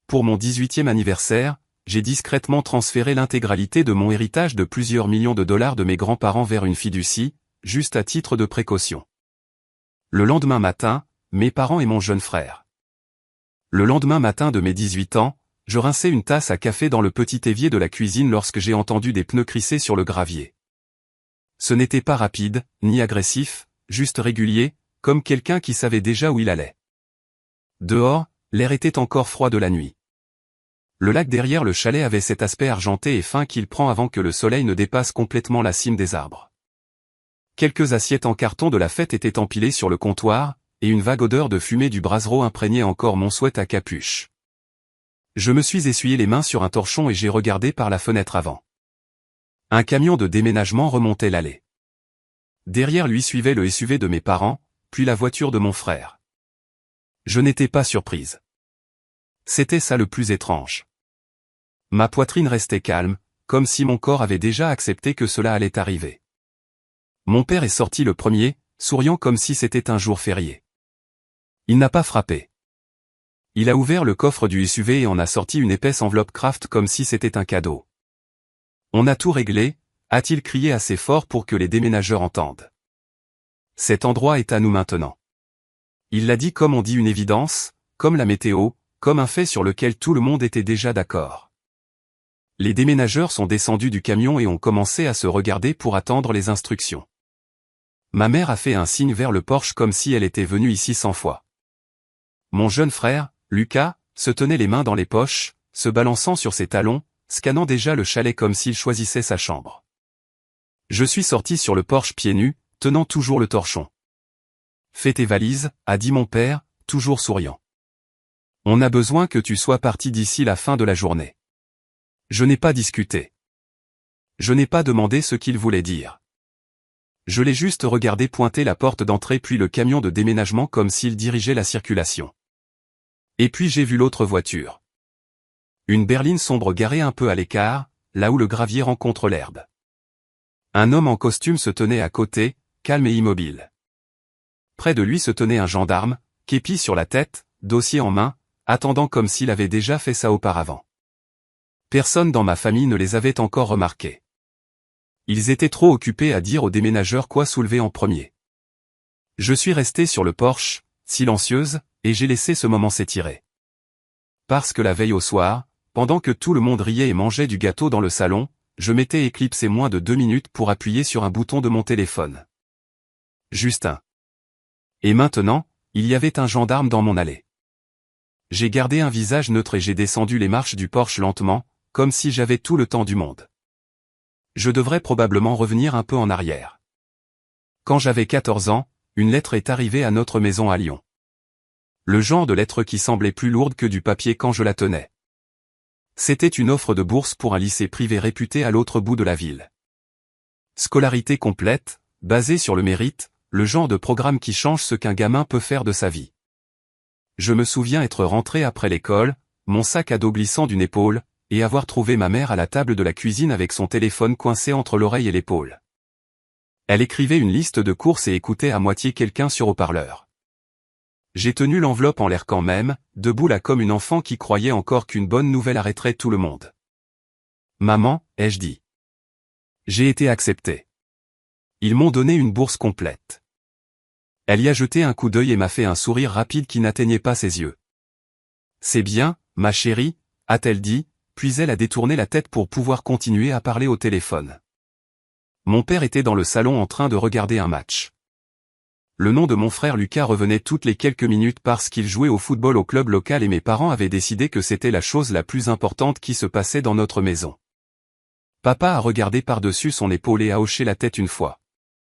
pour mon 18e anniversaire, j'ai discrètement transféré l'intégralité de mon héritage de plusieurs millions de dollars de mes grands-parents vers une fiducie, juste à titre de précaution. Le lendemain matin, mes parents et mon jeune frère. Le lendemain matin de mes 18 ans, je rinçais une tasse à café dans le petit évier de la cuisine lorsque j'ai entendu des pneus crisser sur le gravier. Ce n'était pas rapide, ni agressif, juste régulier, comme quelqu'un qui savait déjà où il allait. Dehors, l'air était encore froid de la nuit. Le lac derrière le chalet avait cet aspect argenté et fin qu'il prend avant que le soleil ne dépasse complètement la cime des arbres. Quelques assiettes en carton de la fête étaient empilées sur le comptoir, et une vague odeur de fumée du brasero imprégnait encore mon sweat à capuche. Je me suis essuyé les mains sur un torchon et j'ai regardé par la fenêtre avant. Un camion de déménagement remontait l'allée. Derrière lui suivait le SUV de mes parents, puis la voiture de mon frère. Je n'étais pas surprise. C'était ça le plus étrange. Ma poitrine restait calme, comme si mon corps avait déjà accepté que cela allait arriver. Mon père est sorti le premier, souriant comme si c'était un jour férié. Il n'a pas frappé. Il a ouvert le coffre du SUV et en a sorti une épaisse enveloppe Kraft comme si c'était un cadeau. On a tout réglé, a-t-il crié assez fort pour que les déménageurs entendent. Cet endroit est à nous maintenant. Il l'a dit comme on dit une évidence, comme la météo, comme un fait sur lequel tout le monde était déjà d'accord. Les déménageurs sont descendus du camion et ont commencé à se regarder pour attendre les instructions. Ma mère a fait un signe vers le porche comme si elle était venue ici 100 fois. Mon jeune frère, Lucas, se tenait les mains dans les poches, se balançant sur ses talons, scannant déjà le chalet comme s'il choisissait sa chambre. Je suis sorti sur le porche pieds nus, tenant toujours le torchon. « Fais tes valises », a dit mon père, toujours souriant. « On a besoin que tu sois parti d'ici la fin de la journée. » Je n'ai pas discuté. Je n'ai pas demandé ce qu'il voulait dire. Je l'ai juste regardé pointer la porte d'entrée puis le camion de déménagement comme s'il dirigeait la circulation. Et puis j'ai vu l'autre voiture. Une berline sombre garée un peu à l'écart, là où le gravier rencontre l'herbe. Un homme en costume se tenait à côté, calme et immobile. Près de lui se tenait un gendarme, képi sur la tête, dossier en main, attendant comme s'il avait déjà fait ça auparavant. Personne dans ma famille ne les avait encore remarqués. Ils étaient trop occupés à dire aux déménageurs quoi soulever en premier. Je suis resté sur le porche, silencieuse, et j'ai laissé ce moment s'étirer. Parce que la veille au soir, pendant que tout le monde riait et mangeait du gâteau dans le salon, je m'étais éclipsé moins de 2 minutes pour appuyer sur un bouton de mon téléphone. Justin. Et maintenant, il y avait un gendarme dans mon allée. J'ai gardé un visage neutre et j'ai descendu les marches du porche lentement, comme si j'avais tout le temps du monde. Je devrais probablement revenir un peu en arrière. Quand j'avais 14 ans, une lettre est arrivée à notre maison à Lyon. Le genre de lettre qui semblait plus lourde que du papier quand je la tenais. C'était une offre de bourse pour un lycée privé réputé à l'autre bout de la ville. Scolarité complète, basée sur le mérite, le genre de programme qui change ce qu'un gamin peut faire de sa vie. Je me souviens être rentré après l'école, mon sac à dos glissant d'une épaule, et avoir trouvé ma mère à la table de la cuisine avec son téléphone coincé entre l'oreille et l'épaule. Elle écrivait une liste de courses et écoutait à moitié quelqu'un sur haut-parleur. J'ai tenu l'enveloppe en l'air quand même, debout là comme une enfant qui croyait encore qu'une bonne nouvelle arrêterait tout le monde. « Maman », ai-je dit. J'ai été accepté. Ils m'ont donné une bourse complète. Elle y a jeté un coup d'œil et m'a fait un sourire rapide qui n'atteignait pas ses yeux. « C'est bien, ma chérie », a-t-elle dit, puis elle a détourné la tête pour pouvoir continuer à parler au téléphone. Mon père était dans le salon en train de regarder un match. Le nom de mon frère Lucas revenait toutes les quelques minutes parce qu'il jouait au football au club local et mes parents avaient décidé que c'était la chose la plus importante qui se passait dans notre maison. Papa a regardé par-dessus son épaule et a hoché la tête une fois.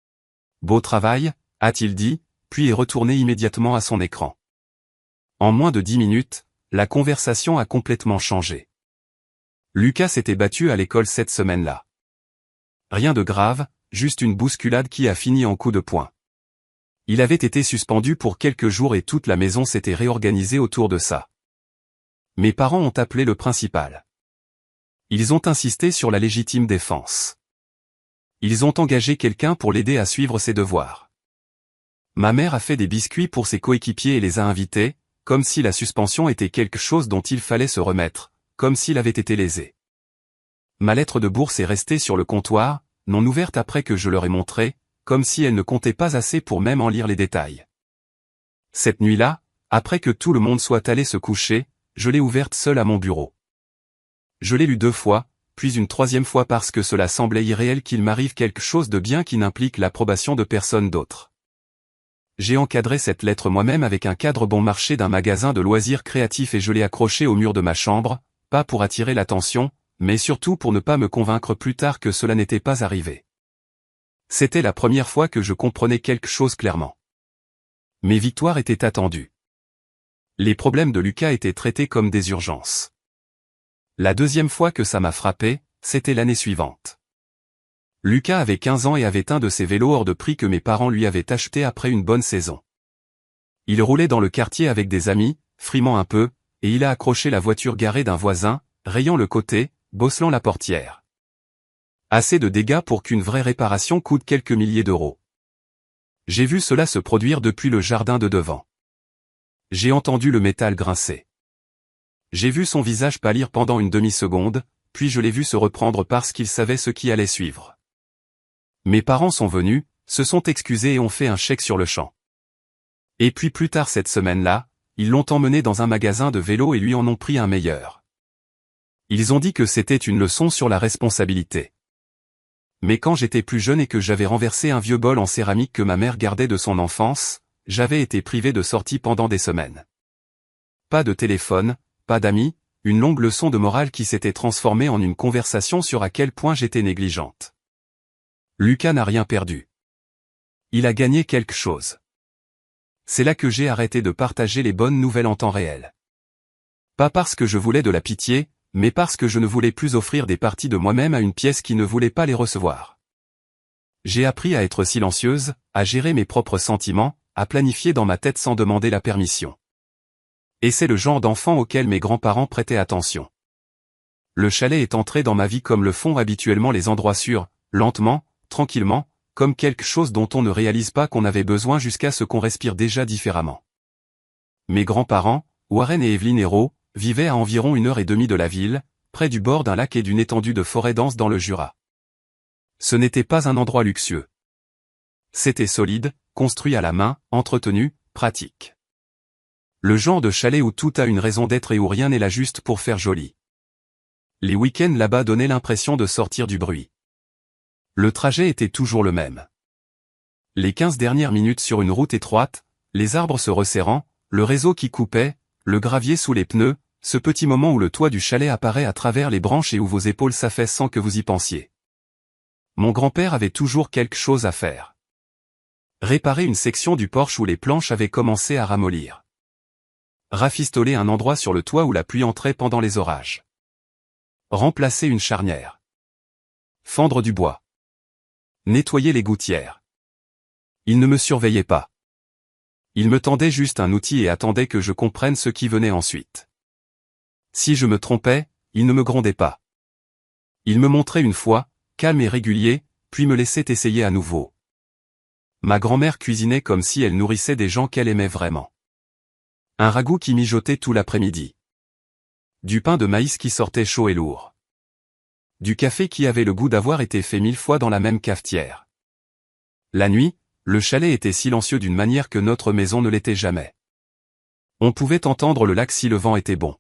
« Beau travail », a-t-il dit, puis est retourné immédiatement à son écran. En moins de 10 minutes, la conversation a complètement changé. Lucas s'était battu à l'école cette semaine-là. Rien de grave, juste une bousculade qui a fini en coup de poing. Il avait été suspendu pour quelques jours et toute la maison s'était réorganisée autour de ça. Mes parents ont appelé le principal. Ils ont insisté sur la légitime défense. Ils ont engagé quelqu'un pour l'aider à suivre ses devoirs. Ma mère a fait des biscuits pour ses coéquipiers et les a invités, comme si la suspension était quelque chose dont il fallait se remettre, comme s'il avait été lésé. Ma lettre de bourse est restée sur le comptoir, non ouverte après que je leur ai montré, comme si elle ne comptait pas assez pour même en lire les détails. Cette nuit-là, après que tout le monde soit allé se coucher, je l'ai ouverte seule à mon bureau. Je l'ai lue 2 fois, puis une 3e fois parce que cela semblait irréel qu'il m'arrive quelque chose de bien qui n'implique l'approbation de personne d'autre. J'ai encadré cette lettre moi-même avec un cadre bon marché d'un magasin de loisirs créatifs et je l'ai accrochée au mur de ma chambre, pas pour attirer l'attention, mais surtout pour ne pas me convaincre plus tard que cela n'était pas arrivé. C'était la première fois que je comprenais quelque chose clairement. Mes victoires étaient attendues. Les problèmes de Lucas étaient traités comme des urgences. La 2e fois que ça m'a frappé, c'était l'année suivante. Lucas avait 15 ans et avait un de ces vélos hors de prix que mes parents lui avaient acheté après une bonne saison. Il roulait dans le quartier avec des amis, frimant un peu, et il a accroché la voiture garée d'un voisin, rayant le côté, bosselant la portière. Assez de dégâts pour qu'une vraie réparation coûte quelques milliers d'euros. J'ai vu cela se produire depuis le jardin de devant. J'ai entendu le métal grincer. J'ai vu son visage pâlir pendant une demi-seconde, puis je l'ai vu se reprendre parce qu'il savait ce qui allait suivre. Mes parents sont venus, se sont excusés et ont fait un chèque sur le champ. Et puis plus tard cette semaine-là, ils l'ont emmené dans un magasin de vélos et lui en ont pris un meilleur. Ils ont dit que c'était une leçon sur la responsabilité. Mais quand j'étais plus jeune et que j'avais renversé un vieux bol en céramique que ma mère gardait de son enfance, j'avais été privé de sortie pendant des semaines. Pas de téléphone, pas d'amis, une longue leçon de morale qui s'était transformée en une conversation sur à quel point j'étais négligente. Lucas n'a rien perdu. Il a gagné quelque chose. C'est là que j'ai arrêté de partager les bonnes nouvelles en temps réel. Pas parce que je voulais de la pitié, mais parce que je ne voulais plus offrir des parties de moi-même à une pièce qui ne voulait pas les recevoir. J'ai appris à être silencieuse, à gérer mes propres sentiments, à planifier dans ma tête sans demander la permission. Et c'est le genre d'enfant auquel mes grands-parents prêtaient attention. Le chalet est entré dans ma vie comme le font habituellement les endroits sûrs, lentement, tranquillement, comme quelque chose dont on ne réalise pas qu'on avait besoin jusqu'à ce qu'on respire déjà différemment. Mes grands-parents, Warren et Evelyn Hérault, vivaient à environ 1h30 de la ville, près du bord d'un lac et d'une étendue de forêt dense dans le Jura. Ce n'était pas un endroit luxueux. C'était solide, construit à la main, entretenu, pratique. Le genre de chalet où tout a une raison d'être et où rien n'est là juste pour faire joli. Les week-ends là-bas donnaient l'impression de sortir du bruit. Le trajet était toujours le même. Les 15 dernières minutes sur une route étroite, les arbres se resserrant, le réseau qui coupait, le gravier sous les pneus, ce petit moment où le toit du chalet apparaît à travers les branches et où vos épaules s'affaissent sans que vous y pensiez. Mon grand-père avait toujours quelque chose à faire. Réparer une section du porche où les planches avaient commencé à ramollir. Rafistoler un endroit sur le toit où la pluie entrait pendant les orages. Remplacer une charnière. Fendre du bois. Nettoyer les gouttières. Il ne me surveillait pas. Il me tendait juste un outil et attendait que je comprenne ce qui venait ensuite. Si je me trompais, il ne me grondait pas. Il me montrait une fois, calme et régulier, puis me laissait essayer à nouveau. Ma grand-mère cuisinait comme si elle nourrissait des gens qu'elle aimait vraiment. Un ragoût qui mijotait tout l'après-midi. Du pain de maïs qui sortait chaud et lourd. Du café qui avait le goût d'avoir été fait 1000 fois dans la même cafetière. La nuit, le chalet était silencieux d'une manière que notre maison ne l'était jamais. On pouvait entendre le lac si le vent était bon.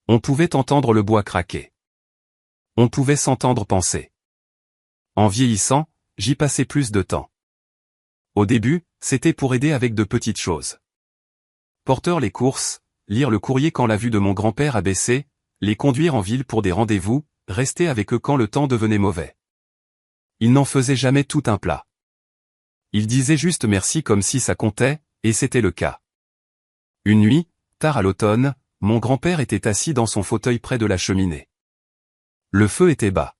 On pouvait entendre le bois craquer. On pouvait s'entendre penser. En vieillissant, j'y passais plus de temps. Au début, c'était pour aider avec de petites choses. Porter les courses, lire le courrier quand la vue de mon grand-père abaissait, les conduire en ville pour des rendez-vous, rester avec eux quand le temps devenait mauvais. Il n'en faisait jamais tout un plat. Il disait juste merci comme si ça comptait, et c'était le cas. Une nuit, tard à l'automne, mon grand-père était assis dans son fauteuil près de la cheminée. Le feu était bas.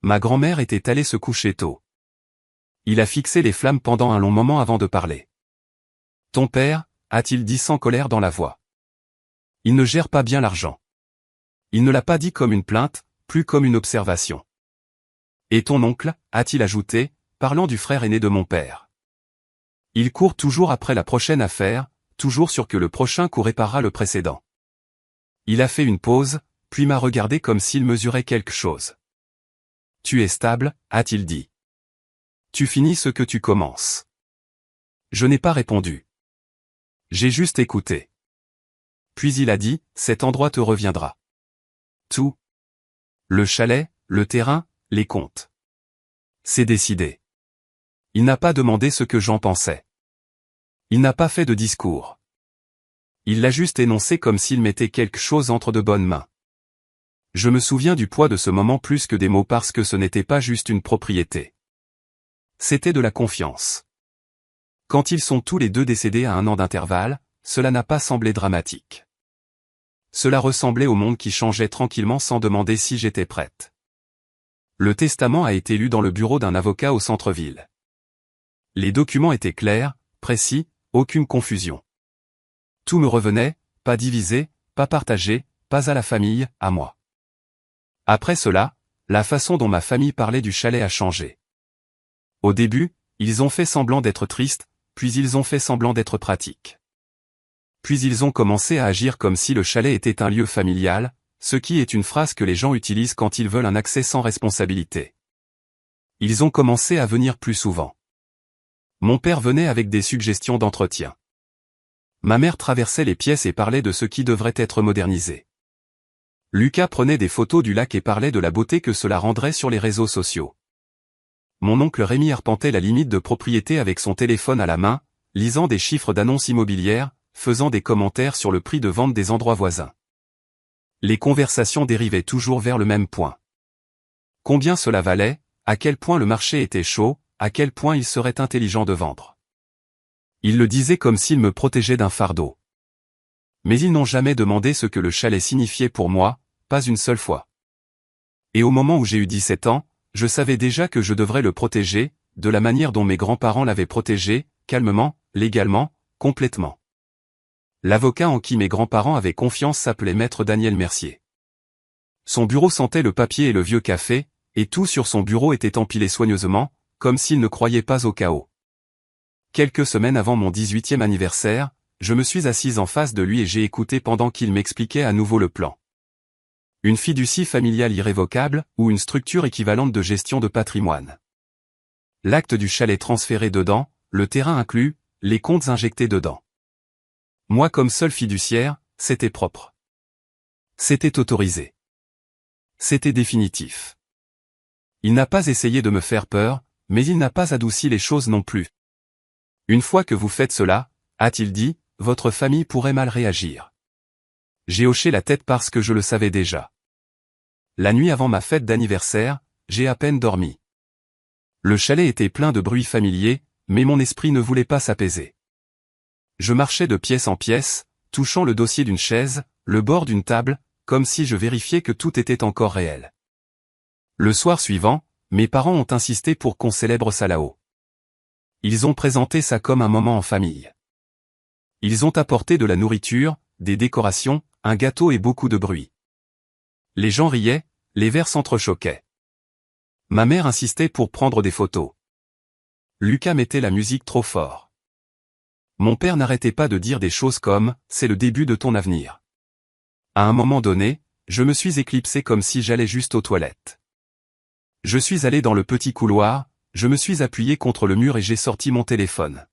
Ma grand-mère était allée se coucher tôt. Il a fixé les flammes pendant un long moment avant de parler. « Ton père » a-t-il dit sans colère dans la voix. « Il ne gère pas bien l'argent. » Il ne l'a pas dit comme une plainte, plus comme une observation. « Et ton oncle » a-t-il ajouté, parlant du frère aîné de mon père. « Il court toujours après la prochaine affaire, toujours sûr que le prochain coup réparera le précédent. Il a fait une pause, puis m'a regardé comme s'il mesurait quelque chose. « Tu es stable » a-t-il dit. « Tu finis ce que tu commences. » Je n'ai pas répondu. J'ai juste écouté. Puis il a dit, « Cet endroit te reviendra. » Tout. Le chalet, le terrain, les comptes. C'est décidé. Il n'a pas demandé ce que j'en pensais. Il n'a pas fait de discours. Il l'a juste énoncé comme s'il mettait quelque chose entre de bonnes mains. Je me souviens du poids de ce moment plus que des mots parce que ce n'était pas juste une propriété. C'était de la confiance. Quand ils sont tous les deux décédés à 1 an d'intervalle, cela n'a pas semblé dramatique. Cela ressemblait au monde qui changeait tranquillement sans demander si j'étais prête. Le testament a été lu dans le bureau d'un avocat au centre-ville. Les documents étaient clairs, précis, aucune confusion. Tout me revenait, pas divisé, pas partagé, pas à la famille, à moi. Après cela, la façon dont ma famille parlait du chalet a changé. Au début, ils ont fait semblant d'être tristes, puis ils ont fait semblant d'être pratiques. Puis ils ont commencé à agir comme si le chalet était un lieu familial, ce qui est une phrase que les gens utilisent quand ils veulent un accès sans responsabilité. Ils ont commencé à venir plus souvent. Mon père venait avec des suggestions d'entretien. Ma mère traversait les pièces et parlait de ce qui devrait être modernisé. Lucas prenait des photos du lac et parlait de la beauté que cela rendrait sur les réseaux sociaux. Mon oncle Rémi arpentait la limite de propriété avec son téléphone à la main, lisant des chiffres d'annonces immobilières, faisant des commentaires sur le prix de vente des endroits voisins. Les conversations dérivaient toujours vers le même point. Combien cela valait, à quel point le marché était chaud, à quel point il serait intelligent de vendre. Ils le disaient comme s'ils me protégeaient d'un fardeau. Mais ils n'ont jamais demandé ce que le chalet signifiait pour moi, pas une seule fois. Et au moment où j'ai eu 17 ans, je savais déjà que je devrais le protéger, de la manière dont mes grands-parents l'avaient protégé, calmement, légalement, complètement. L'avocat en qui mes grands-parents avaient confiance s'appelait Maître Daniel Mercier. Son bureau sentait le papier et le vieux café, et tout sur son bureau était empilé soigneusement, comme s'il ne croyait pas au chaos. Quelques semaines avant mon 18e anniversaire, je me suis assise en face de lui et j'ai écouté pendant qu'il m'expliquait à nouveau le plan. Une fiducie familiale irrévocable, ou une structure équivalente de gestion de patrimoine. L'acte du chalet transféré dedans, le terrain inclus, les comptes injectés dedans. Moi comme seul fiduciaire, c'était propre. C'était autorisé. C'était définitif. Il n'a pas essayé de me faire peur, mais il n'a pas adouci les choses non plus. Une fois que vous faites cela, a-t-il dit, votre famille pourrait mal réagir. J'ai hoché la tête parce que je le savais déjà. La nuit avant ma fête d'anniversaire, j'ai à peine dormi. Le chalet était plein de bruits familiers, mais mon esprit ne voulait pas s'apaiser. Je marchais de pièce en pièce, touchant le dossier d'une chaise, le bord d'une table, comme si je vérifiais que tout était encore réel. Le soir suivant, mes parents ont insisté pour qu'on célèbre ça là-haut. Ils ont présenté ça comme un moment en famille. Ils ont apporté de la nourriture, des décorations, un gâteau et beaucoup de bruit. Les gens riaient, les verres s'entrechoquaient. Ma mère insistait pour prendre des photos. Lucas mettait la musique trop fort. Mon père n'arrêtait pas de dire des choses comme « c'est le début de ton avenir ». À un moment donné, je me suis éclipsé comme si j'allais juste aux toilettes. Je suis allé dans le petit couloir, je me suis appuyé contre le mur et j'ai sorti mon téléphone.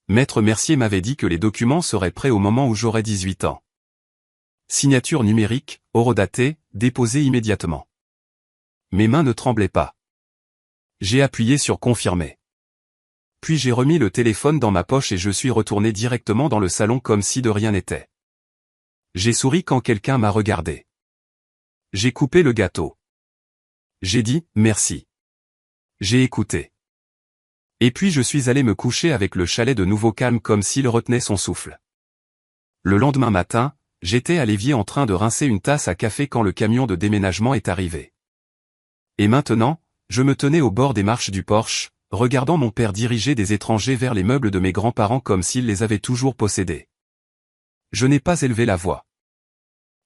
Maître Mercier m'avait dit que les documents seraient prêts au moment où j'aurais 18 ans. Signature numérique, horodatée, déposée immédiatement. Mes mains ne tremblaient pas. J'ai appuyé sur confirmer. Puis j'ai remis le téléphone dans ma poche et je suis retourné directement dans le salon comme si de rien n'était. J'ai souri quand quelqu'un m'a regardé. J'ai coupé le gâteau. J'ai dit « merci ». J'ai écouté. Et puis je suis allé me coucher avec le chalet de nouveau calme comme s'il retenait son souffle. Le lendemain matin, j'étais à l'évier en train de rincer une tasse à café quand le camion de déménagement est arrivé. Et maintenant, je me tenais au bord des marches du porche, regardant mon père diriger des étrangers vers les meubles de mes grands-parents comme s'ils les avaient toujours possédés. Je n'ai pas élevé la voix.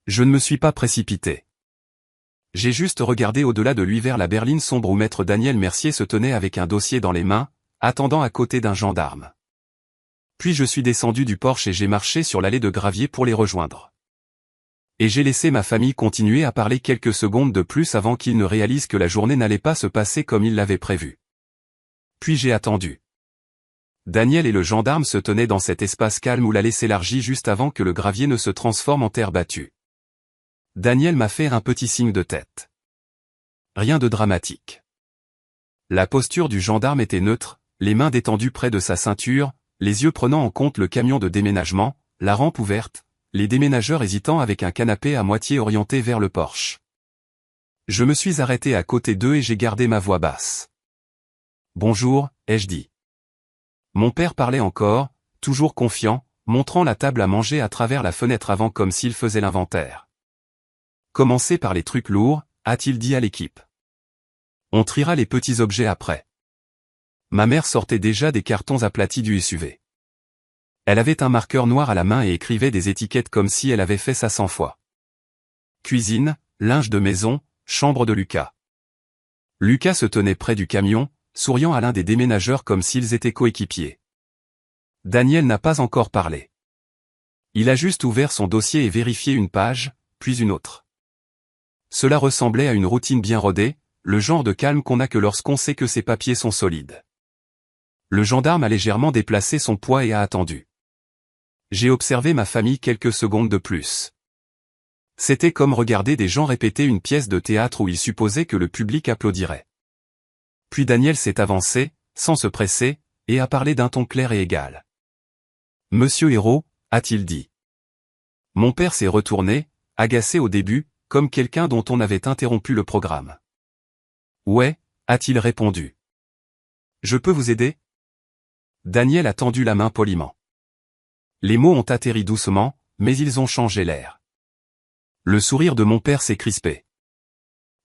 Je ne me suis pas précipité. J'ai juste regardé au-delà de lui vers la berline sombre où Maître Daniel Mercier se tenait avec un dossier dans les mains, attendant à côté d'un gendarme. Puis je suis descendu du porche et j'ai marché sur l'allée de gravier pour les rejoindre. Et j'ai laissé ma famille continuer à parler quelques secondes de plus avant qu'ils ne réalisent que la journée n'allait pas se passer comme ils l'avaient prévu. Puis j'ai attendu. Daniel et le gendarme se tenaient dans cet espace calme où l'allée s'élargit juste avant que le gravier ne se transforme en terre battue. Daniel m'a fait un petit signe de tête. Rien de dramatique. La posture du gendarme était neutre, les mains détendues près de sa ceinture, les yeux prenant en compte le camion de déménagement, la rampe ouverte, les déménageurs hésitant avec un canapé à moitié orienté vers le porche. Je me suis arrêté à côté d'eux et j'ai gardé ma voix basse. « Bonjour », ai-je dit. Mon père parlait encore, toujours confiant, montrant la table à manger à travers la fenêtre avant comme s'il faisait l'inventaire. « Commencez par les trucs lourds », a-t-il dit à l'équipe. « On triera les petits objets après. » Ma mère sortait déjà des cartons aplatis du SUV. Elle avait un marqueur noir à la main et écrivait des étiquettes comme si elle avait fait ça 100 fois. Cuisine, linge de maison, chambre de Lucas. Lucas se tenait près du camion, souriant à l'un des déménageurs comme s'ils étaient coéquipiers. Daniel n'a pas encore parlé. Il a juste ouvert son dossier et vérifié une page, puis une autre. Cela ressemblait à une routine bien rodée, le genre de calme qu'on a que lorsqu'on sait que ses papiers sont solides. Le gendarme a légèrement déplacé son poids et a attendu. J'ai observé ma famille quelques secondes de plus. C'était comme regarder des gens répéter une pièce de théâtre où ils supposaient que le public applaudirait. Puis Daniel s'est avancé, sans se presser, et a parlé d'un ton clair et égal. « Monsieur Hérault », a-t-il dit. Mon père s'est retourné, agacé au début, comme quelqu'un dont on avait interrompu le programme. « Ouais », a-t-il répondu. « Je peux vous aider ?» Daniel a tendu la main poliment. Les mots ont atterri doucement, mais ils ont changé l'air. Le sourire de mon père s'est crispé.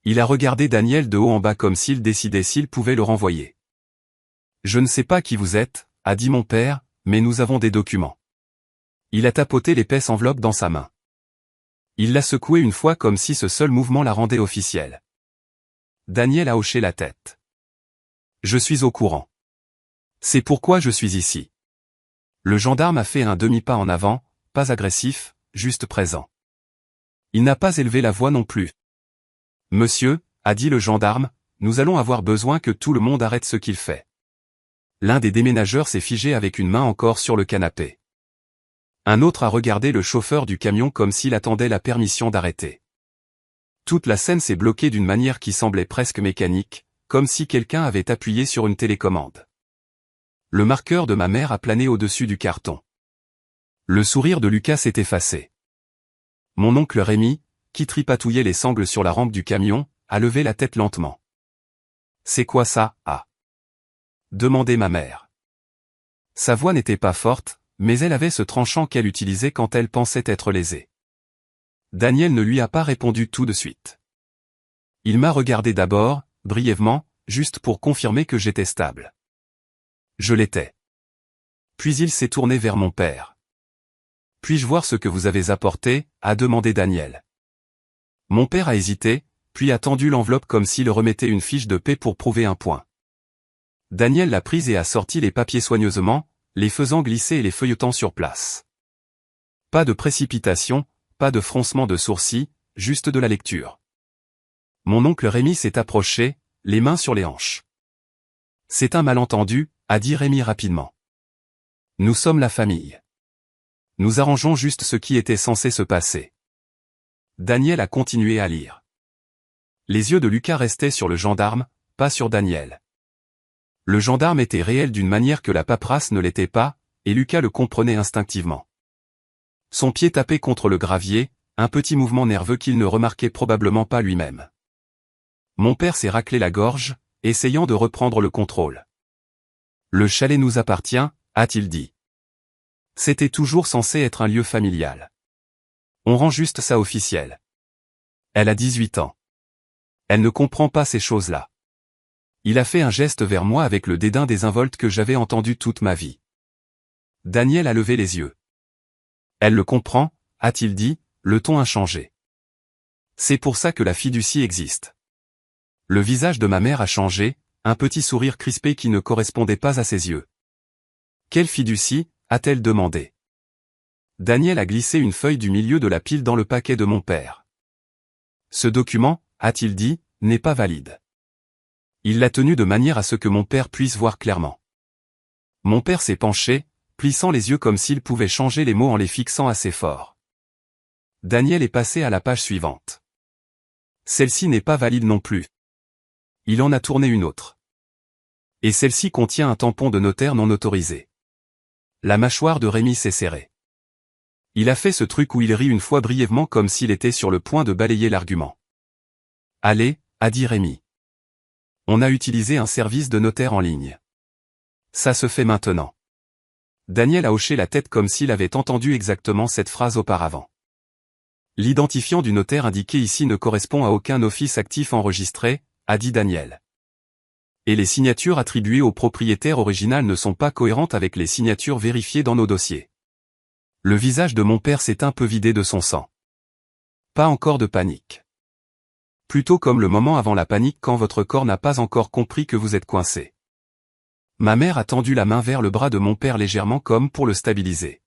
Il a regardé Daniel de haut en bas comme s'il décidait s'il pouvait le renvoyer. « Je ne sais pas qui vous êtes », a dit mon père, « mais nous avons des documents. » Il a tapoté l'épaisse enveloppe dans sa main. Il l'a secouée une fois comme si ce seul mouvement la rendait officielle. Daniel a hoché la tête. « Je suis au courant. C'est pourquoi je suis ici. » Le gendarme a fait un demi-pas en avant, pas agressif, juste présent. Il n'a pas élevé la voix non plus. « Monsieur », a dit le gendarme, « nous allons avoir besoin que tout le monde arrête ce qu'il fait. » L'un des déménageurs s'est figé avec une main encore sur le canapé. Un autre a regardé le chauffeur du camion comme s'il attendait la permission d'arrêter. Toute la scène s'est bloquée d'une manière qui semblait presque mécanique, comme si quelqu'un avait appuyé sur une télécommande. Le marqueur de ma mère a plané au-dessus du carton. Le sourire de Lucas s'est effacé. Mon oncle Rémi, qui tripatouillait les sangles sur la rampe du camion, a levé la tête lentement. « C'est quoi ça, ah ?» demandait ma mère. Sa voix n'était pas forte, mais elle avait ce tranchant qu'elle utilisait quand elle pensait être lésée. Daniel ne lui a pas répondu tout de suite. Il m'a regardé d'abord, brièvement, juste pour confirmer que j'étais stable. Je l'étais. Puis il s'est tourné vers mon père. « Puis-je voir ce que vous avez apporté ?» a demandé Daniel. Mon père a hésité, puis a tendu l'enveloppe comme s'il remettait une fiche de paie pour prouver un point. Daniel l'a prise et a sorti les papiers soigneusement, les faisant glisser et les feuilletant sur place. Pas de précipitation, pas de froncement de sourcils, juste de la lecture. Mon oncle Rémi s'est approché, les mains sur les hanches. « C'est un malentendu », a dit Rémi rapidement. « Nous sommes la famille. Nous arrangeons juste ce qui était censé se passer. » Daniel a continué à lire. Les yeux de Lucas restaient sur le gendarme, pas sur Daniel. Le gendarme était réel d'une manière que la paperasse ne l'était pas, et Lucas le comprenait instinctivement. Son pied tapait contre le gravier, un petit mouvement nerveux qu'il ne remarquait probablement pas lui-même. Mon père s'est raclé la gorge, essayant de reprendre le contrôle. « Le chalet nous appartient », a-t-il dit. C'était toujours censé être un lieu familial. On rend juste ça officiel. Elle a 18 ans. Elle ne comprend pas ces choses-là. Il a fait un geste vers moi avec le dédain désinvolte que j'avais entendu toute ma vie. Daniel a levé les yeux. Elle le comprend, a-t-il dit, le ton inchangé. C'est pour ça que la fiducie existe. Le visage de ma mère a changé, un petit sourire crispé qui ne correspondait pas à ses yeux. Quelle fiducie, a-t-elle demandé. Daniel a glissé une feuille du milieu de la pile dans le paquet de mon père. Ce document, a-t-il dit, n'est pas valide. Il l'a tenu de manière à ce que mon père puisse voir clairement. Mon père s'est penché, plissant les yeux comme s'il pouvait changer les mots en les fixant assez fort. Daniel est passé à la page suivante. Celle-ci n'est pas valide non plus. Il en a tourné une autre. Et celle-ci contient un tampon de notaire non autorisé. La mâchoire de Rémi s'est serrée. Il a fait ce truc où il rit une fois brièvement comme s'il était sur le point de balayer l'argument. Allez, a dit Rémi. On a utilisé un service de notaire en ligne. Ça se fait maintenant. Daniel a hoché la tête comme s'il avait entendu exactement cette phrase auparavant. L'identifiant du notaire indiqué ici ne correspond à aucun office actif enregistré, a dit Daniel. Et les signatures attribuées au propriétaire original ne sont pas cohérentes avec les signatures vérifiées dans nos dossiers. Le visage de mon père s'est un peu vidé de son sang. Pas encore de panique. Plutôt comme le moment avant la panique quand votre corps n'a pas encore compris que vous êtes coincé. Ma mère a tendu la main vers le bras de mon père légèrement comme pour le stabiliser.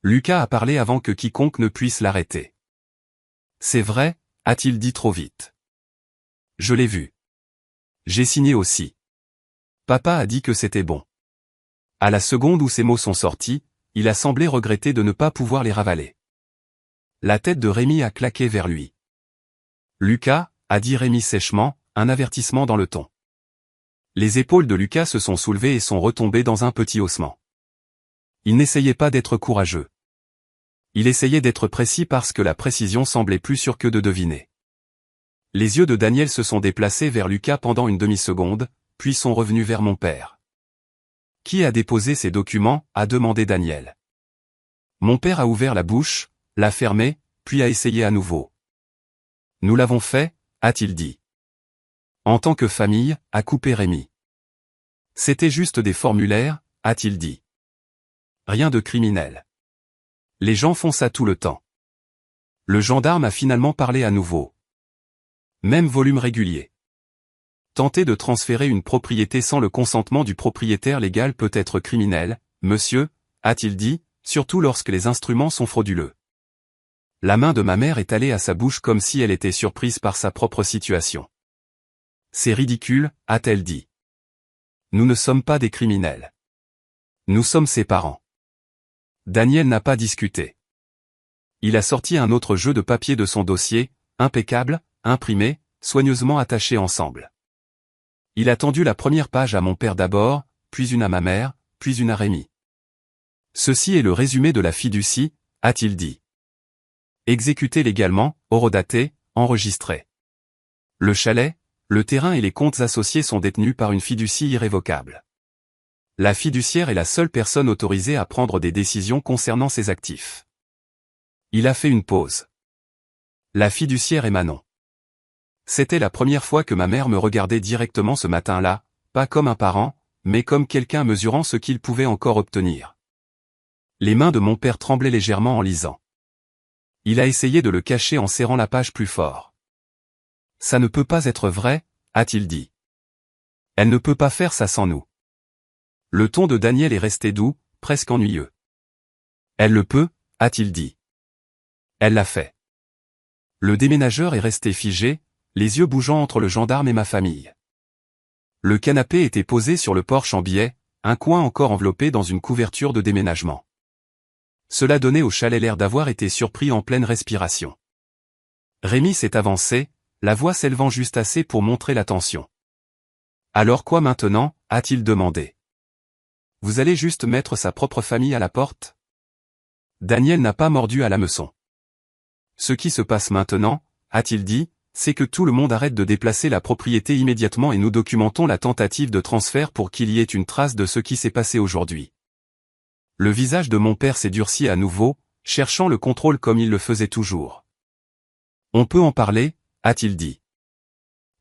Lucas a parlé avant que quiconque ne puisse l'arrêter. C'est vrai, a-t-il dit trop vite. Je l'ai vu. J'ai signé aussi. Papa a dit que c'était bon. À la seconde où ces mots sont sortis, il a semblé regretter de ne pas pouvoir les ravaler. La tête de Rémi a claqué vers lui. Lucas, a dit Rémi sèchement, un avertissement dans le ton. Les épaules de Lucas se sont soulevées et sont retombées dans un petit haussement. Il n'essayait pas d'être courageux. Il essayait d'être précis parce que la précision semblait plus sûre que de deviner. Les yeux de Daniel se sont déplacés vers Lucas pendant une demi-seconde, puis sont revenus vers mon père. Qui a déposé ces documents, a demandé Daniel. Mon père a ouvert la bouche, l'a fermée, puis a essayé à nouveau. Nous l'avons fait, a-t-il dit. En tant que famille, a coupé Rémi. C'était juste des formulaires, a-t-il dit. Rien de criminel. Les gens font ça tout le temps. Le gendarme a finalement parlé à nouveau. Même volume régulier. Tenter de transférer une propriété sans le consentement du propriétaire légal peut être criminel, monsieur, a-t-il dit, surtout lorsque les instruments sont frauduleux. La main de ma mère est allée à sa bouche comme si elle était surprise par sa propre situation. C'est ridicule, a-t-elle dit. Nous ne sommes pas des criminels. Nous sommes ses parents. Daniel n'a pas discuté. Il a sorti un autre jeu de papier de son dossier, impeccable, imprimé, soigneusement attaché ensemble. Il a tendu la première page à mon père d'abord, puis une à ma mère, puis une à Rémi. Ceci est le résumé de la fiducie, a-t-il dit. Exécuté légalement, horodaté, enregistré. Le chalet, le terrain et les comptes associés sont détenus par une fiducie irrévocable. La fiduciaire est la seule personne autorisée à prendre des décisions concernant ses actifs. Il a fait une pause. La fiduciaire est Manon. C'était la première fois que ma mère me regardait directement ce matin-là, pas comme un parent, mais comme quelqu'un mesurant ce qu'il pouvait encore obtenir. Les mains de mon père tremblaient légèrement en lisant. Il a essayé de le cacher en serrant la page plus fort. Ça ne peut pas être vrai, a-t-il dit. Elle ne peut pas faire ça sans nous. Le ton de Daniel est resté doux, presque ennuyeux. Elle le peut, a-t-il dit. Elle l'a fait. Le déménageur est resté figé, les yeux bougeant entre le gendarme et ma famille. Le canapé était posé sur le porche en biais, un coin encore enveloppé dans une couverture de déménagement. Cela donnait au chalet l'air d'avoir été surpris en pleine respiration. Rémi s'est avancé, la voix s'élevant juste assez pour montrer l'attention. Alors quoi maintenant, a-t-il demandé. Vous allez juste mettre sa propre famille à la porte? Daniel n'a pas mordu à l'hameçon. Ce qui se passe maintenant, a-t-il dit, c'est que tout le monde arrête de déplacer la propriété immédiatement et nous documentons la tentative de transfert pour qu'il y ait une trace de ce qui s'est passé aujourd'hui. Le visage de mon père s'est durci à nouveau, cherchant le contrôle comme il le faisait toujours. On peut en parler, a-t-il dit.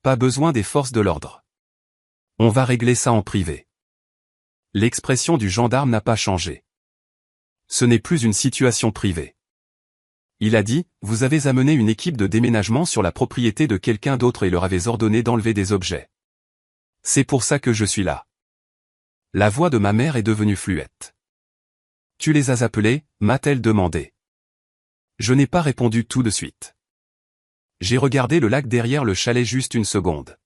Pas besoin des forces de l'ordre. On va régler ça en privé. L'expression du gendarme n'a pas changé. Ce n'est plus une situation privée. Il a dit, vous avez amené une équipe de déménagement sur la propriété de quelqu'un d'autre et leur avez ordonné d'enlever des objets. C'est pour ça que je suis là. La voix de ma mère est devenue fluette. Tu les as appelés, m'a-t-elle demandé. Je n'ai pas répondu tout de suite. J'ai regardé le lac derrière le chalet juste une seconde.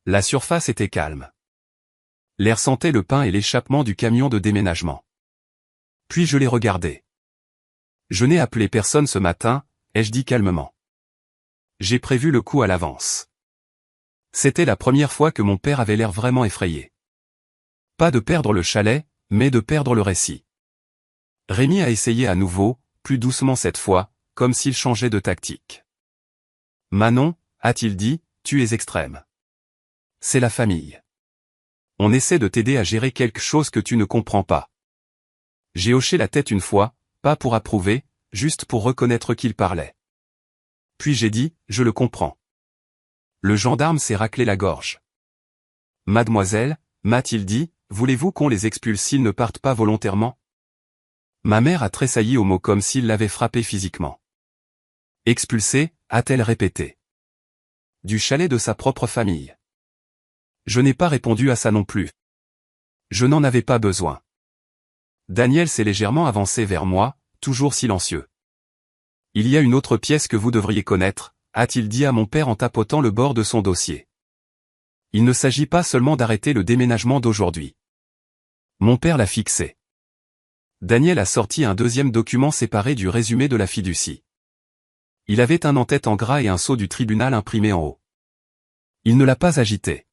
La surface était calme. L'air sentait le pain et l'échappement du camion de déménagement. Puis je l'ai regardé. Je n'ai appelé personne ce matin, ai-je dit calmement. J'ai prévu le coup à l'avance. C'était la première fois que mon père avait l'air vraiment effrayé. Pas de perdre le chalet, mais de perdre le récit. Rémi a essayé à nouveau, plus doucement cette fois, comme s'il changeait de tactique. Manon, a-t-il dit, tu es extrême. C'est la famille. On essaie de t'aider à gérer quelque chose que tu ne comprends pas. J'ai hoché la tête une fois, pas pour approuver, juste pour reconnaître qu'il parlait. Puis j'ai dit, je le comprends. Le gendarme s'est raclé la gorge. Mademoiselle, m'a-t-il dit, voulez-vous qu'on les expulse s'ils ne partent pas volontairement? Ma mère a tressailli au mot comme s'il l'avait frappé physiquement. Expulsé, a-t-elle répété. Du chalet de sa propre famille. Je n'ai pas répondu à ça non plus. Je n'en avais pas besoin. Daniel s'est légèrement avancé vers moi, toujours silencieux. Il y a une autre pièce que vous devriez connaître, a-t-il dit à mon père en tapotant le bord de son dossier. Il ne s'agit pas seulement d'arrêter le déménagement d'aujourd'hui. Mon père l'a fixé. Daniel a sorti un deuxième document séparé du résumé de la fiducie. Il avait un en-tête en gras et un sceau du tribunal imprimé en haut. Il ne l'a pas agité.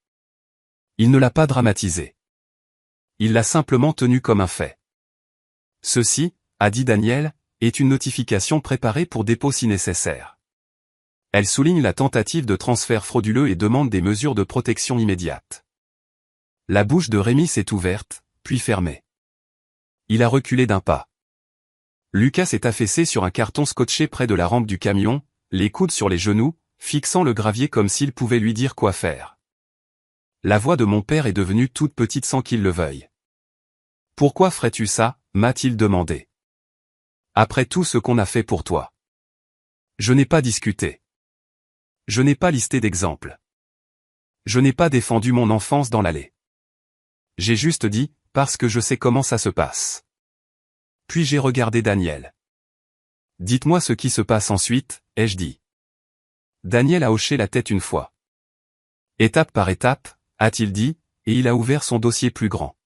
Il ne l'a pas dramatisé. Il l'a simplement tenu comme un fait. Ceci, a dit Daniel, est une notification préparée pour dépôt si nécessaire. Elle souligne la tentative de transfert frauduleux et demande des mesures de protection immédiates. La bouche de Rémi s'est ouverte, puis fermée. Il a reculé d'un pas. Lucas s'est affaissé sur un carton scotché près de la rampe du camion, les coudes sur les genoux, fixant le gravier comme s'il pouvait lui dire quoi faire. La voix de mon père est devenue toute petite sans qu'il le veuille. « Pourquoi ferais-tu ça ?» m'a-t-il demandé. « Après tout ce qu'on a fait pour toi. » Je n'ai pas discuté. Je n'ai pas listé d'exemples. Je n'ai pas défendu mon enfance dans l'allée. J'ai juste dit, parce que je sais comment ça se passe. Puis j'ai regardé Daniel. Dites-moi ce qui se passe ensuite, ai-je dit. Daniel a hoché la tête une fois. Étape par étape, a-t-il dit, et il a ouvert son dossier plus grand.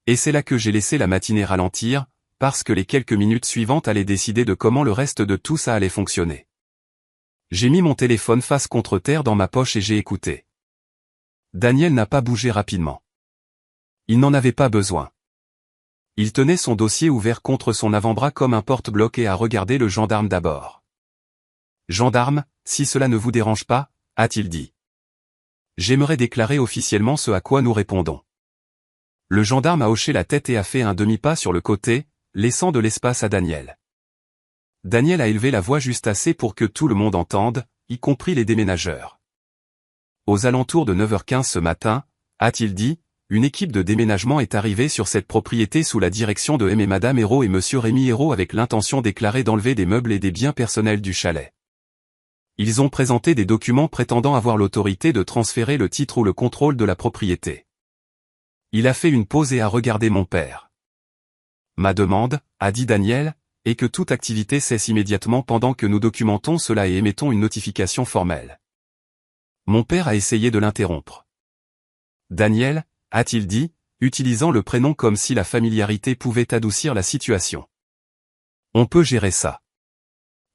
Et c'est là que j'ai laissé la matinée ralentir, parce que les quelques minutes suivantes allaient décider de comment le reste de tout ça allait fonctionner. J'ai mis mon téléphone face contre terre dans ma poche et j'ai écouté. Daniel n'a pas bougé rapidement. Il n'en avait pas besoin. Il tenait son dossier ouvert contre son avant-bras comme un porte-bloc et a regardé le gendarme d'abord. « Gendarme, si cela ne vous dérange pas, a-t-il dit. J'aimerais déclarer officiellement ce à quoi nous répondons. » Le gendarme a hoché la tête et a fait un demi-pas sur le côté, laissant de l'espace à Daniel. Daniel a élevé la voix juste assez pour que tout le monde entende, y compris les déménageurs. Aux alentours de 9h15 ce matin, a-t-il dit, une équipe de déménagement est arrivée sur cette propriété sous la direction de M et Madame Hérault et Monsieur Rémi Hérault avec l'intention déclarée d'enlever des meubles et des biens personnels du chalet. Ils ont présenté des documents prétendant avoir l'autorité de transférer le titre ou le contrôle de la propriété. Il a fait une pause et a regardé mon père. Ma demande, a dit Daniel, est que toute activité cesse immédiatement pendant que nous documentons cela et émettons une notification formelle. Mon père a essayé de l'interrompre. Daniel, a-t-il dit, utilisant le prénom comme si la familiarité pouvait adoucir la situation. On peut gérer ça.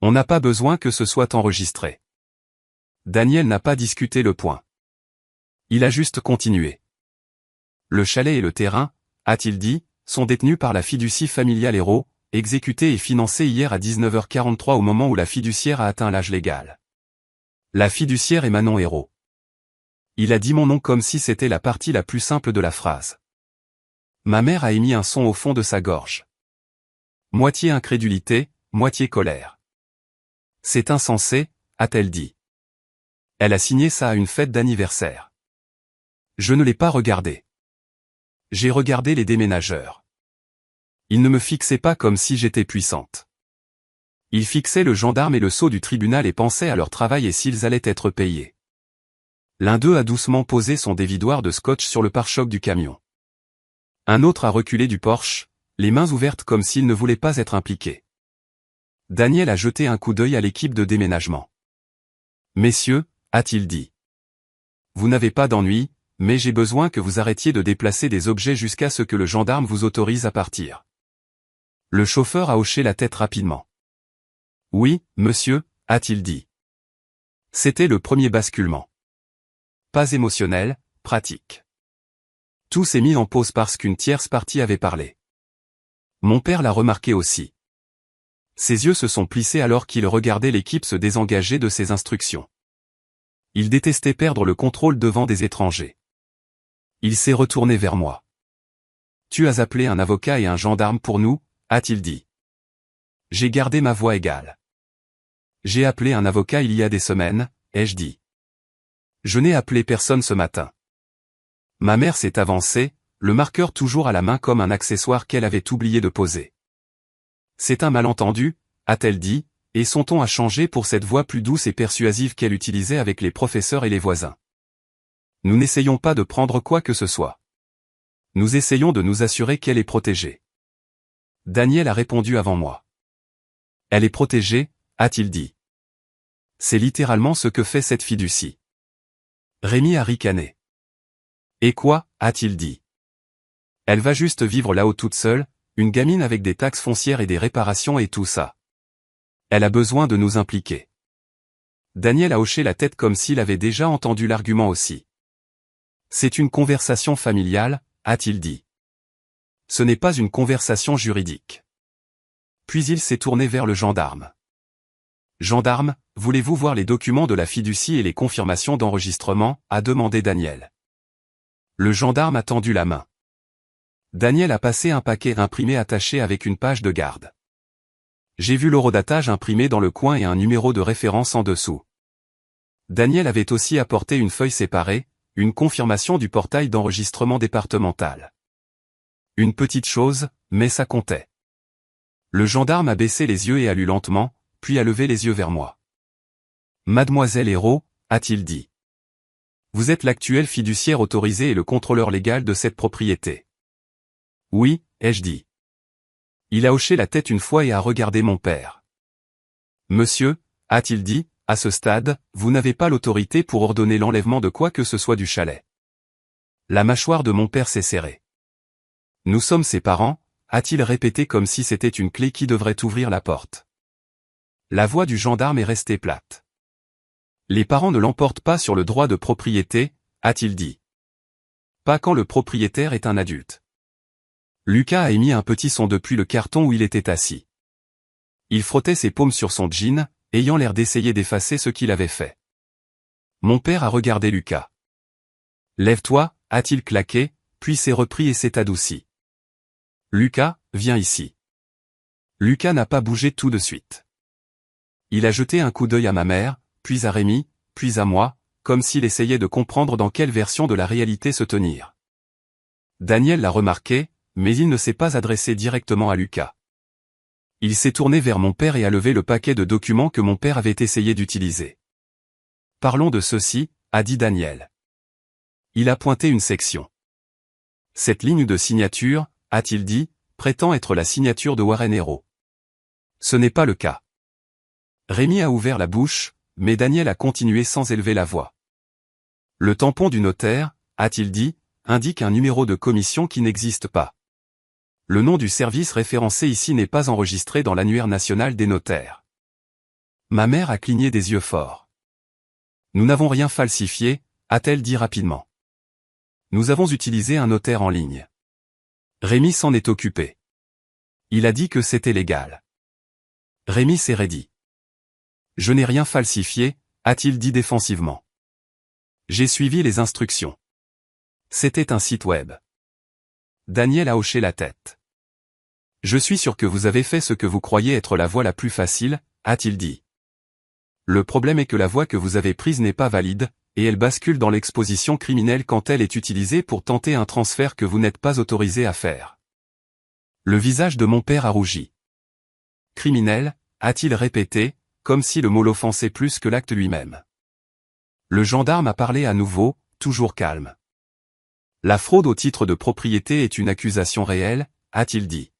On n'a pas besoin que ce soit enregistré. Daniel n'a pas discuté le point. Il a juste continué. Le chalet et le terrain, a-t-il dit, sont détenus par la fiducie familiale Hérault, exécutée et financée hier à 19h43 au moment où la fiduciaire a atteint l'âge légal. La fiduciaire est Manon Hérault. Il a dit mon nom comme si c'était la partie la plus simple de la phrase. Ma mère a émis un son au fond de sa gorge. Moitié incrédulité, moitié colère. C'est insensé, a-t-elle dit. Elle a signé ça à une fête d'anniversaire. Je ne l'ai pas regardé. J'ai regardé les déménageurs. Ils ne me fixaient pas comme si j'étais puissante. Ils fixaient le gendarme et le sceau du tribunal et pensaient à leur travail et s'ils allaient être payés. L'un d'eux a doucement posé son dévidoir de scotch sur le pare-choc du camion. Un autre a reculé du Porsche, les mains ouvertes comme s'il ne voulait pas être impliqué. Daniel a jeté un coup d'œil à l'équipe de déménagement. « Messieurs, a-t-il dit. Vous n'avez pas d'ennui, mais j'ai besoin que vous arrêtiez de déplacer des objets jusqu'à ce que le gendarme vous autorise à partir. » Le chauffeur a hoché la tête rapidement. « Oui, monsieur, a-t-il dit. » C'était le premier basculement. Pas émotionnel, pratique. Tout s'est mis en pause parce qu'une tierce partie avait parlé. Mon père l'a remarqué aussi. Ses yeux se sont plissés alors qu'il regardait l'équipe se désengager de ses instructions. Il détestait perdre le contrôle devant des étrangers. Il s'est retourné vers moi. « Tu as appelé un avocat et un gendarme pour nous, a-t-il dit. » J'ai gardé ma voix égale. « J'ai appelé un avocat il y a des semaines, ai-je dit. Je n'ai appelé personne ce matin. » Ma mère s'est avancée, le marqueur toujours à la main comme un accessoire qu'elle avait oublié de poser. « C'est un malentendu, a-t-elle dit, et son ton a changé pour cette voix plus douce et persuasive qu'elle utilisait avec les professeurs et les voisins. Nous n'essayons pas de prendre quoi que ce soit. Nous essayons de nous assurer qu'elle est protégée. » Daniel a répondu avant moi. « Elle est protégée, a-t-il dit. C'est littéralement ce que fait cette fiducie. » Rémi a ricané. « Et quoi, a-t-il dit. Elle va juste vivre là-haut toute seule, une gamine avec des taxes foncières et des réparations et tout ça. Elle a besoin de nous impliquer. » Daniel a hoché la tête comme s'il avait déjà entendu l'argument aussi. « C'est une conversation familiale, a-t-il dit. Ce n'est pas une conversation juridique. » Puis il s'est tourné vers le gendarme. « Gendarme, voulez-vous voir les documents de la fiducie et les confirmations d'enregistrement ?» a demandé Daniel. Le gendarme a tendu la main. Daniel a passé un paquet imprimé attaché avec une page de garde. J'ai vu l'horodatage imprimé dans le coin et un numéro de référence en dessous. Daniel avait aussi apporté une feuille séparée, une confirmation du portail d'enregistrement départemental. Une petite chose, mais ça comptait. Le gendarme a baissé les yeux et a lu lentement, puis a levé les yeux vers moi. « Mademoiselle Hérault, a-t-il dit. Vous êtes l'actuelle fiduciaire autorisée et le contrôleur légal de cette propriété. » Oui, ai-je dit. Il a hoché la tête une fois et a regardé mon père. « Monsieur, a-t-il dit, à ce stade, vous n'avez pas l'autorité pour ordonner l'enlèvement de quoi que ce soit du chalet. » La mâchoire de mon père s'est serrée. « Nous sommes ses parents, a-t-il répété comme si c'était une clé qui devrait ouvrir la porte. La voix du gendarme est restée plate. « Les parents ne l'emportent pas sur le droit de propriété, a-t-il dit. Pas quand le propriétaire est un adulte. » Lucas a émis un petit son depuis le carton où il était assis. Il frottait ses paumes sur son jean, ayant l'air d'essayer d'effacer ce qu'il avait fait. Mon père a regardé Lucas. « Lève-toi, a-t-il claqué, puis s'est repris et s'est adouci. Lucas, viens ici. » Lucas n'a pas bougé tout de suite. Il a jeté un coup d'œil à ma mère, puis à Rémi, puis à moi, comme s'il essayait de comprendre dans quelle version de la réalité se tenir. Daniel l'a remarqué, mais il ne s'est pas adressé directement à Lucas. Il s'est tourné vers mon père et a levé le paquet de documents que mon père avait essayé d'utiliser. « Parlons de ceci, » a dit Daniel. Il a pointé une section. « Cette ligne de signature, » a-t-il dit, prétend être la signature de Warren Hérault. Ce n'est pas le cas. Rémi a ouvert la bouche, mais Daniel a continué sans élever la voix. Le tampon du notaire, a-t-il dit, indique un numéro de commission qui n'existe pas. Le nom du service référencé ici n'est pas enregistré dans l'annuaire national des notaires. Ma mère a cligné des yeux forts. Nous n'avons rien falsifié, a-t-elle dit rapidement. Nous avons utilisé un notaire en ligne. Rémi s'en est occupé. Il a dit que c'était légal. Rémi s'est raidi. Je n'ai rien falsifié, a-t-il dit défensivement. J'ai suivi les instructions. C'était un site web. Daniel a hoché la tête. Je suis sûr que vous avez fait ce que vous croyez être la voie la plus facile, a-t-il dit. Le problème est que la voie que vous avez prise n'est pas valide, et elle bascule dans l'exposition criminelle quand elle est utilisée pour tenter un transfert que vous n'êtes pas autorisé à faire. Le visage de mon père a rougi. Criminel, a-t-il répété, comme si le mot l'offensait plus que l'acte lui-même. Le gendarme a parlé à nouveau, toujours calme. La fraude au titre de propriété est une accusation réelle, a-t-il dit.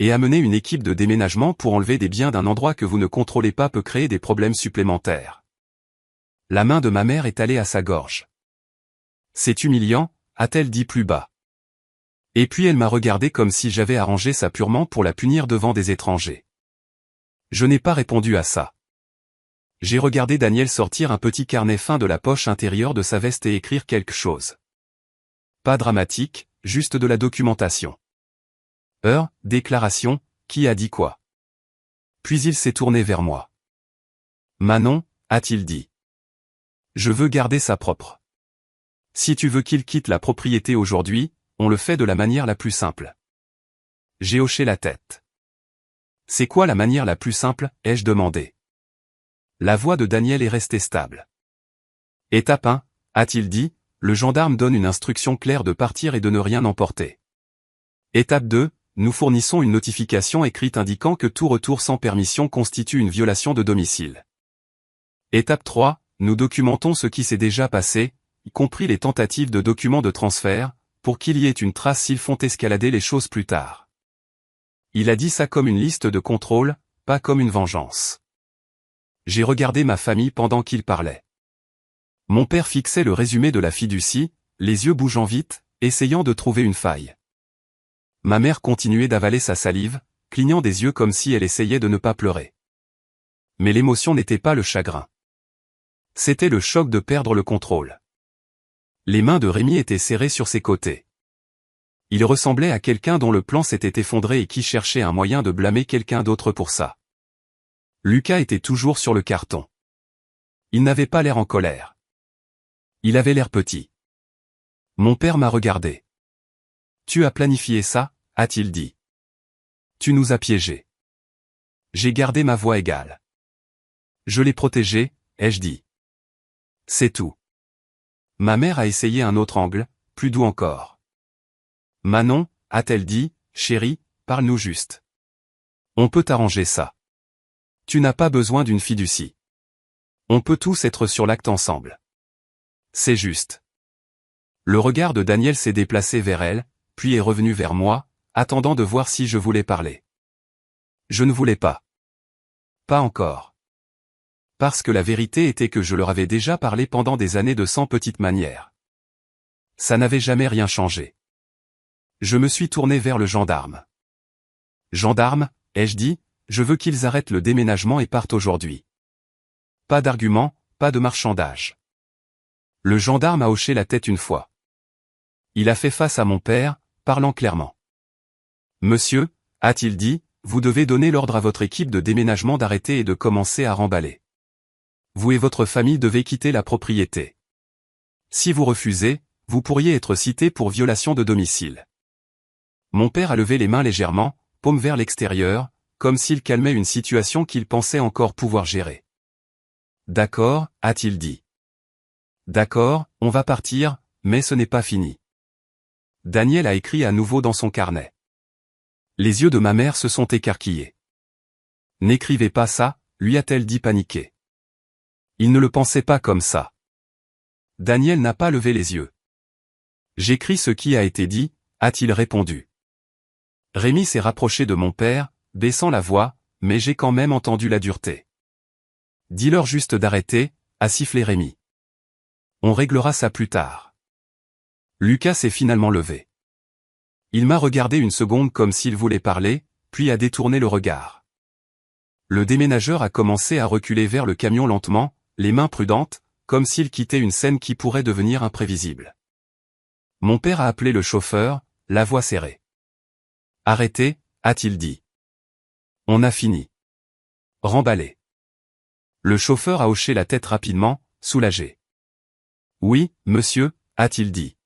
Et amener une équipe de déménagement pour enlever des biens d'un endroit que vous ne contrôlez pas peut créer des problèmes supplémentaires. La main de ma mère est allée à sa gorge. C'est humiliant, a-t-elle dit plus bas. Et puis elle m'a regardé comme si j'avais arrangé ça purement pour la punir devant des étrangers. Je n'ai pas répondu à ça. J'ai regardé Daniel sortir un petit carnet fin de la poche intérieure de sa veste et écrire quelque chose. Pas dramatique, juste de la documentation. Déclaration, qui a dit quoi? Puis il s'est tourné vers moi. Manon, a-t-il dit. Je veux garder ça propre. Si tu veux qu'il quitte la propriété aujourd'hui, on le fait de la manière la plus simple. J'ai hoché la tête. C'est quoi la manière la plus simple, ai-je demandé. La voix de Daniel est restée stable. Étape 1, a-t-il dit, le gendarme donne une instruction claire de partir et de ne rien emporter. Étape 2, nous fournissons une notification écrite indiquant que tout retour sans permission constitue une violation de domicile. Étape 3, nous documentons ce qui s'est déjà passé, y compris les tentatives de documents de transfert, pour qu'il y ait une trace s'ils font escalader les choses plus tard. Il a dit ça comme une liste de contrôle, pas comme une vengeance. J'ai regardé ma famille pendant qu'il parlait. Mon père fixait le résumé de la fiducie, les yeux bougeant vite, essayant de trouver une faille. Ma mère continuait d'avaler sa salive, clignant des yeux comme si elle essayait de ne pas pleurer. Mais l'émotion n'était pas le chagrin. C'était le choc de perdre le contrôle. Les mains de Rémi étaient serrées sur ses côtés. Il ressemblait à quelqu'un dont le plan s'était effondré et qui cherchait un moyen de blâmer quelqu'un d'autre pour ça. Lucas était toujours sur le carton. Il n'avait pas l'air en colère. Il avait l'air petit. Mon père m'a regardé. Tu as planifié ça, a-t-il dit. Tu nous as piégés. J'ai gardé ma voix égale. Je l'ai protégé, ai-je dit. C'est tout. Ma mère a essayé un autre angle, plus doux encore. Manon, a-t-elle dit, chérie, parle-nous juste. On peut arranger ça. Tu n'as pas besoin d'une fiducie. On peut tous être sur l'acte ensemble. C'est juste. Le regard de Daniel s'est déplacé vers elle, puis est revenu vers moi, attendant de voir si je voulais parler. Je ne voulais pas. Pas encore. Parce que la vérité était que je leur avais déjà parlé pendant des années de 100 petites manières. Ça n'avait jamais rien changé. Je me suis tourné vers le gendarme. Gendarme, ai-je dit, je veux qu'ils arrêtent le déménagement et partent aujourd'hui. Pas d'argument, pas de marchandage. Le gendarme a hoché la tête une fois. Il a fait face à mon père, parlant clairement. Monsieur, a-t-il dit, vous devez donner l'ordre à votre équipe de déménagement d'arrêter et de commencer à remballer. Vous et votre famille devez quitter la propriété. Si vous refusez, vous pourriez être cité pour violation de domicile. Mon père a levé les mains légèrement, paume vers l'extérieur, comme s'il calmait une situation qu'il pensait encore pouvoir gérer. D'accord, a-t-il dit. D'accord, on va partir, mais ce n'est pas fini. Daniel a écrit à nouveau dans son carnet. Les yeux de ma mère se sont écarquillés. N'écrivez pas ça, lui a-t-elle dit paniquée. Il ne le pensait pas comme ça. Daniel n'a pas levé les yeux. J'écris ce qui a été dit, a-t-il répondu. Rémi s'est rapproché de mon père, baissant la voix, mais j'ai quand même entendu la dureté. Dis-leur juste d'arrêter, a sifflé Rémi. On réglera ça plus tard. Lucas s'est finalement levé. Il m'a regardé une seconde comme s'il voulait parler, puis a détourné le regard. Le déménageur a commencé à reculer vers le camion lentement, les mains prudentes, comme s'il quittait une scène qui pourrait devenir imprévisible. Mon père a appelé le chauffeur, la voix serrée. Arrêtez, a-t-il dit. On a fini. Remballez. Le chauffeur a hoché la tête rapidement, soulagé. Oui, monsieur, a-t-il dit.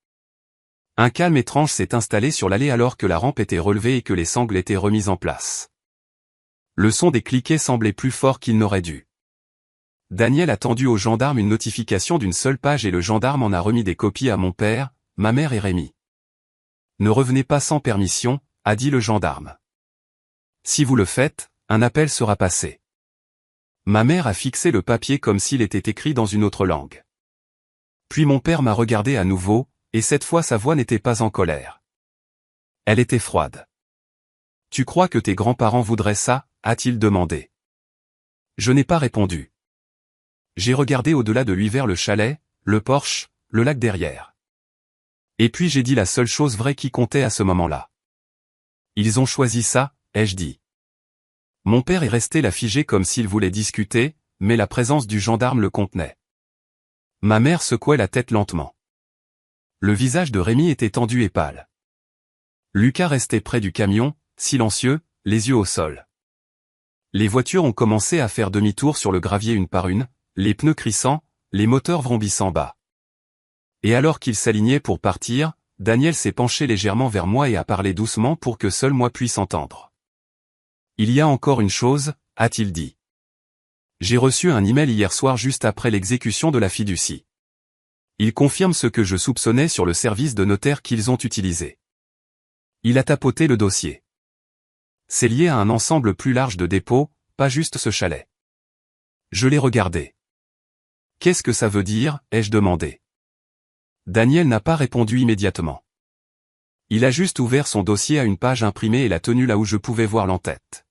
Un calme étrange s'est installé sur l'allée alors que la rampe était relevée et que les sangles étaient remises en place. Le son des cliquets semblait plus fort qu'il n'aurait dû. Daniel a tendu au gendarme une notification d'une seule page et le gendarme en a remis des copies à mon père, ma mère et Rémi. Ne revenez pas sans permission, a dit le gendarme. Si vous le faites, un appel sera passé. Ma mère a fixé le papier comme s'il était écrit dans une autre langue. Puis mon père m'a regardé à nouveau, et cette fois sa voix n'était pas en colère. Elle était froide. Tu crois que tes grands-parents voudraient ça, a-t-il demandé. Je n'ai pas répondu. J'ai regardé au-delà de lui vers le chalet, le porche, le lac derrière. Et puis j'ai dit la seule chose vraie qui comptait à ce moment-là. Ils ont choisi ça, ai-je dit. Mon père est resté là figé comme s'il voulait discuter, mais la présence du gendarme le contenait. Ma mère secouait la tête lentement. Le visage de Rémi était tendu et pâle. Lucas restait près du camion, silencieux, les yeux au sol. Les voitures ont commencé à faire demi-tour sur le gravier une par une, les pneus crissant, les moteurs vrombissant bas. Et alors qu'ils s'alignaient pour partir, Daniel s'est penché légèrement vers moi et a parlé doucement pour que seul moi puisse entendre. Il y a encore une chose, a-t-il dit. J'ai reçu un email hier soir juste après l'exécution de la fiducie. Il confirme ce que je soupçonnais sur le service de notaire qu'ils ont utilisé. Il a tapoté le dossier. C'est lié à un ensemble plus large de dépôts, pas juste ce chalet. Je l'ai regardé. Qu'est-ce que ça veut dire, ai-je demandé. Daniel n'a pas répondu immédiatement. Il a juste ouvert son dossier à une page imprimée et l'a tenu là où je pouvais voir l'entête.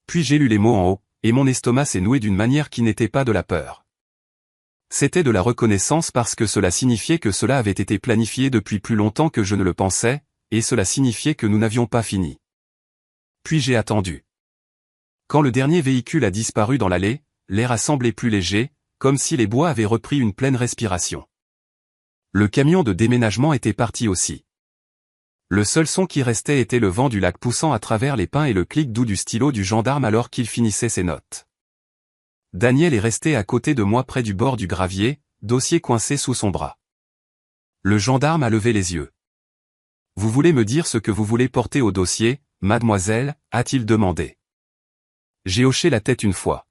Puis j'ai lu les mots en haut, et mon estomac s'est noué d'une manière qui n'était pas de la peur. C'était de la reconnaissance parce que cela signifiait que cela avait été planifié depuis plus longtemps que je ne le pensais, et cela signifiait que nous n'avions pas fini. Puis j'ai attendu. Quand le dernier véhicule a disparu dans l'allée, l'air a semblé plus léger, comme si les bois avaient repris une pleine respiration. Le camion de déménagement était parti aussi. Le seul son qui restait était le vent du lac poussant à travers les pins et le clic doux du stylo du gendarme alors qu'il finissait ses notes. Daniel est resté à côté de moi près du bord du gravier, dossier coincé sous son bras. Le gendarme a levé les yeux. « Vous voulez me dire ce que vous voulez porter au dossier, mademoiselle ?» a-t-il demandé. J'ai hoché la tête une fois.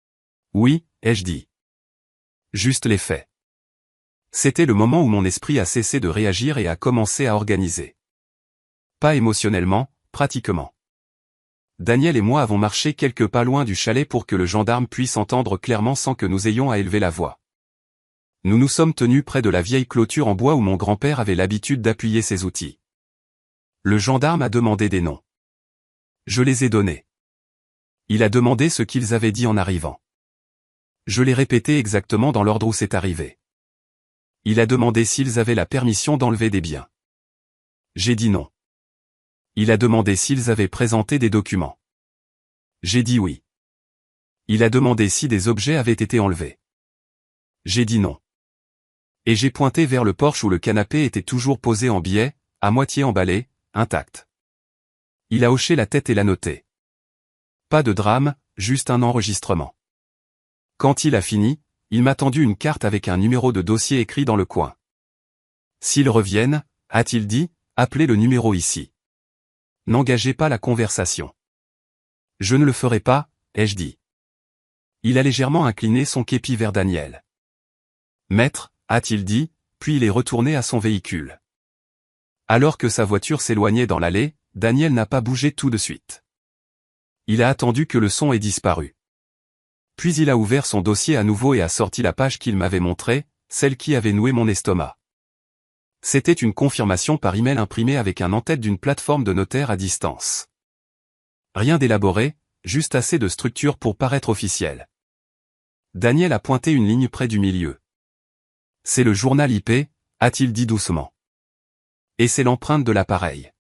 « Oui, ai-je dit. » Juste les faits. C'était le moment où mon esprit a cessé de réagir et a commencé à organiser. Pas émotionnellement, pratiquement. Daniel et moi avons marché quelques pas loin du chalet pour que le gendarme puisse entendre clairement sans que nous ayons à élever la voix. Nous nous sommes tenus près de la vieille clôture en bois où mon grand-père avait l'habitude d'appuyer ses outils. Le gendarme a demandé des noms. Je les ai donnés. Il a demandé ce qu'ils avaient dit en arrivant. Je l'ai répété exactement dans l'ordre où c'est arrivé. Il a demandé s'ils avaient la permission d'enlever des biens. J'ai dit non. Il a demandé s'ils avaient présenté des documents. J'ai dit oui. Il a demandé si des objets avaient été enlevés. J'ai dit non. Et j'ai pointé vers le porche où le canapé était toujours posé en biais, à moitié emballé, intact. Il a hoché la tête et l'a noté. Pas de drame, juste un enregistrement. Quand il a fini, il m'a tendu une carte avec un numéro de dossier écrit dans le coin. S'ils reviennent, a-t-il dit, appelez le numéro ici. N'engagez pas la conversation. Je ne le ferai pas, ai-je dit. Il a légèrement incliné son képi vers Daniel. Maître, a-t-il dit, puis il est retourné à son véhicule. Alors que sa voiture s'éloignait dans l'allée, Daniel n'a pas bougé tout de suite. Il a attendu que le son ait disparu. Puis il a ouvert son dossier à nouveau et a sorti la page qu'il m'avait montrée, celle qui avait noué mon estomac. C'était une confirmation par email imprimée avec un en-tête d'une plateforme de notaire à distance. Rien d'élaboré, juste assez de structure pour paraître officiel. Daniel a pointé une ligne près du milieu. C'est le journal IP, a-t-il dit doucement. Et c'est l'empreinte de l'appareil.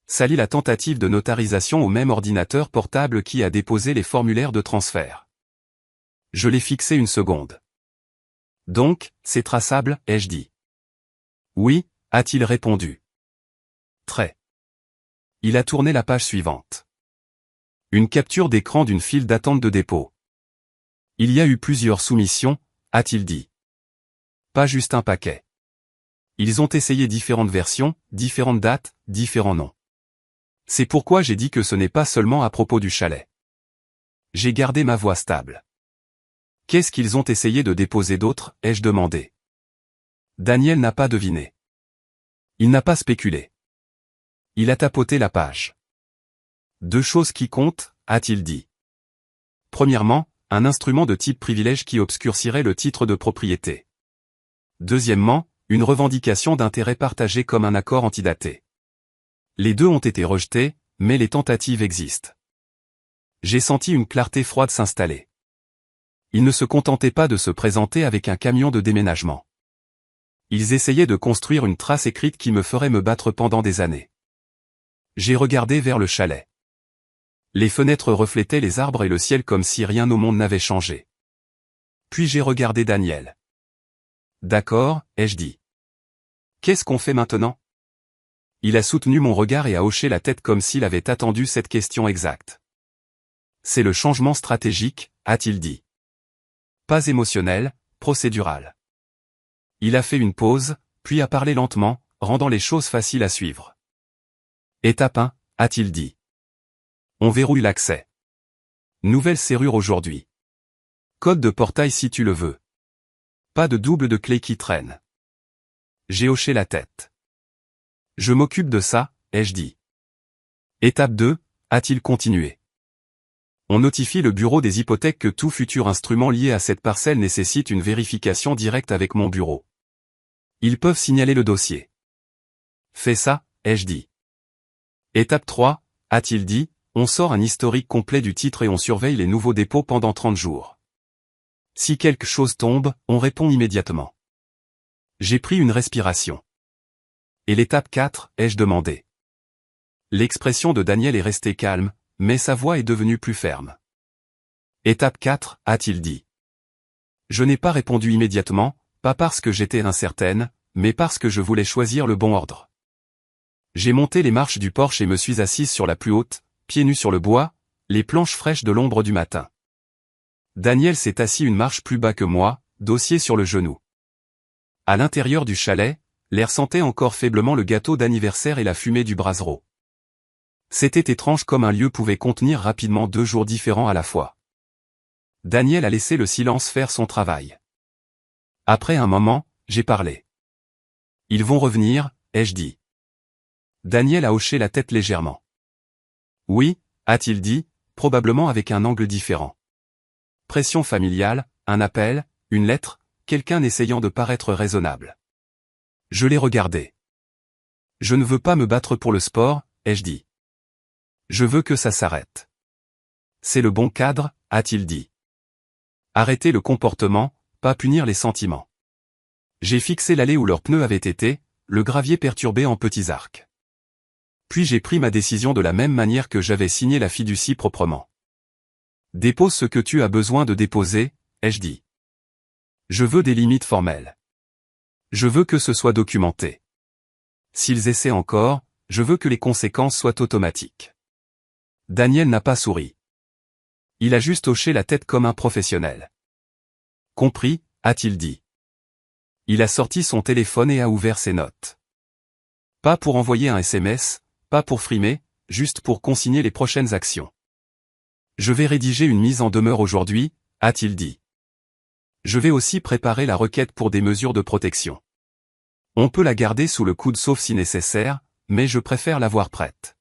Ça lit la tentative de notarisation au même ordinateur portable qui a déposé les formulaires de transfert. Je l'ai fixé une seconde. Donc, c'est traçable, ai-je dit. Oui, a-t-il répondu. Très. Il a tourné la page suivante. Une capture d'écran d'une file d'attente de dépôt. Il y a eu plusieurs soumissions, a-t-il dit. Pas juste un paquet. Ils ont essayé différentes versions, différentes dates, différents noms. C'est pourquoi j'ai dit que ce n'est pas seulement à propos du chalet. J'ai gardé ma voix stable. Qu'est-ce qu'ils ont essayé de déposer d'autre, ai-je demandé. Daniel n'a pas deviné. Il n'a pas spéculé. Il a tapoté la page. Deux choses qui comptent, a-t-il dit. Premièrement, un instrument de type privilège qui obscurcirait le titre de propriété. Deuxièmement, une revendication d'intérêt partagé comme un accord antidaté. Les deux ont été rejetés, mais les tentatives existent. J'ai senti une clarté froide s'installer. Ils ne se contentaient pas de se présenter avec un camion de déménagement. Ils essayaient de construire une trace écrite qui me ferait me battre pendant des années. J'ai regardé vers le chalet. Les fenêtres reflétaient les arbres et le ciel comme si rien au monde n'avait changé. Puis j'ai regardé Daniel. D'accord, ai-je dit. Qu'est-ce qu'on fait maintenant? Il a soutenu mon regard et a hoché la tête comme s'il avait attendu cette question exacte. C'est le changement stratégique, a-t-il dit. Pas émotionnel, procédural. Il a fait une pause, puis a parlé lentement, rendant les choses faciles à suivre. Étape 1, a-t-il dit. On verrouille l'accès. Nouvelle serrure aujourd'hui. Code de portail si tu le veux. Pas de double de clé qui traîne. J'ai hoché la tête. Je m'occupe de ça, ai-je dit. Étape 2, a-t-il continué. On notifie le bureau des hypothèques que tout futur instrument lié à cette parcelle nécessite une vérification directe avec mon bureau. Ils peuvent signaler le dossier. Fais ça, ai-je dit. Étape 3, a-t-il dit, on sort un historique complet du titre et on surveille les nouveaux dépôts pendant 30 jours. Si quelque chose tombe, on répond immédiatement. J'ai pris une respiration. Et l'étape 4, ai-je demandé. L'expression de Daniel est restée calme, mais sa voix est devenue plus ferme. Étape 4, a-t-il dit. Je n'ai pas répondu immédiatement, pas parce que j'étais incertaine, mais parce que je voulais choisir le bon ordre. J'ai monté les marches du porche et me suis assise sur la plus haute, pieds nus sur le bois, les planches fraîches de l'ombre du matin. Daniel s'est assis une marche plus bas que moi, dossier sur le genou. À l'intérieur du chalet, l'air sentait encore faiblement le gâteau d'anniversaire et la fumée du brasero. C'était étrange comme un lieu pouvait contenir rapidement 2 jours différents à la fois. Daniel a laissé le silence faire son travail. Après un moment, j'ai parlé. Ils vont revenir, ai-je dit. Daniel a hoché la tête légèrement. Oui, a-t-il dit, probablement avec un angle différent. Pression familiale, un appel, une lettre, quelqu'un essayant de paraître raisonnable. Je l'ai regardé. Je ne veux pas me battre pour le sport, ai-je dit. Je veux que ça s'arrête. C'est le bon cadre, a-t-il dit. Arrêter le comportement, pas punir les sentiments. J'ai fixé l'allée où leurs pneus avaient été, le gravier perturbé en petits arcs. Puis j'ai pris ma décision de la même manière que j'avais signé la fiducie proprement. Dépose ce que tu as besoin de déposer, ai-je dit. Je veux des limites formelles. Je veux que ce soit documenté. S'ils essaient encore, je veux que les conséquences soient automatiques. Daniel n'a pas souri. Il a juste hoché la tête comme un professionnel. Compris, a-t-il dit. Il a sorti son téléphone et a ouvert ses notes. Pas pour envoyer un SMS, pas pour frimer, juste pour consigner les prochaines actions. Je vais rédiger une mise en demeure aujourd'hui, a-t-il dit. Je vais aussi préparer la requête pour des mesures de protection. On peut la garder sous le coude sauf si nécessaire, mais je préfère l'avoir prête.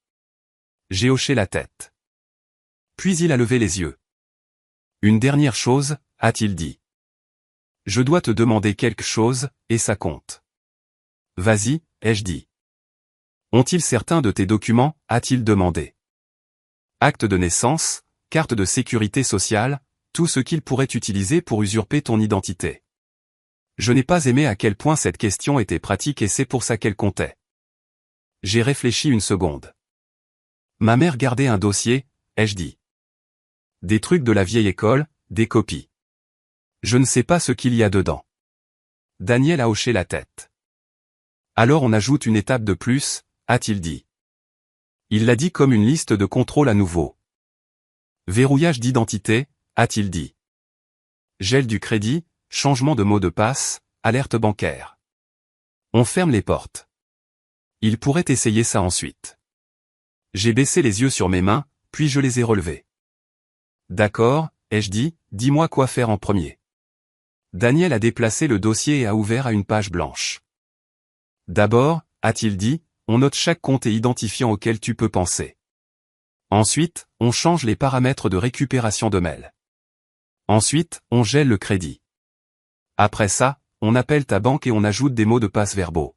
J'ai hoché la tête. Puis il a levé les yeux. Une dernière chose, a-t-il dit. Je dois te demander quelque chose, et ça compte. Vas-y, ai-je dit. Ont-ils certains de tes documents, a-t-il demandé. Acte de naissance, carte de sécurité sociale, tout ce qu'ils pourraient utiliser pour usurper ton identité. Je n'ai pas aimé à quel point cette question était pratique et c'est pour ça qu'elle comptait. J'ai réfléchi une seconde. Ma mère gardait un dossier, ai-je dit. Des trucs de la vieille école, des copies. Je ne sais pas ce qu'il y a dedans. Daniel a hoché la tête. Alors on ajoute une étape de plus, a-t-il dit. Il l'a dit comme une liste de contrôle à nouveau. Verrouillage d'identité, a-t-il dit. Gel du crédit, changement de mot de passe, alerte bancaire. On ferme les portes. Il pourrait essayer ça ensuite. J'ai baissé les yeux sur mes mains, puis je les ai relevés. D'accord, ai-je dit, dis-moi quoi faire en premier. Daniel a déplacé le dossier et a ouvert à une page blanche. D'abord, a-t-il dit, on note chaque compte et identifiant auquel tu peux penser. Ensuite, on change les paramètres de récupération de mail. Ensuite, on gèle le crédit. Après ça, on appelle ta banque et on ajoute des mots de passe verbaux.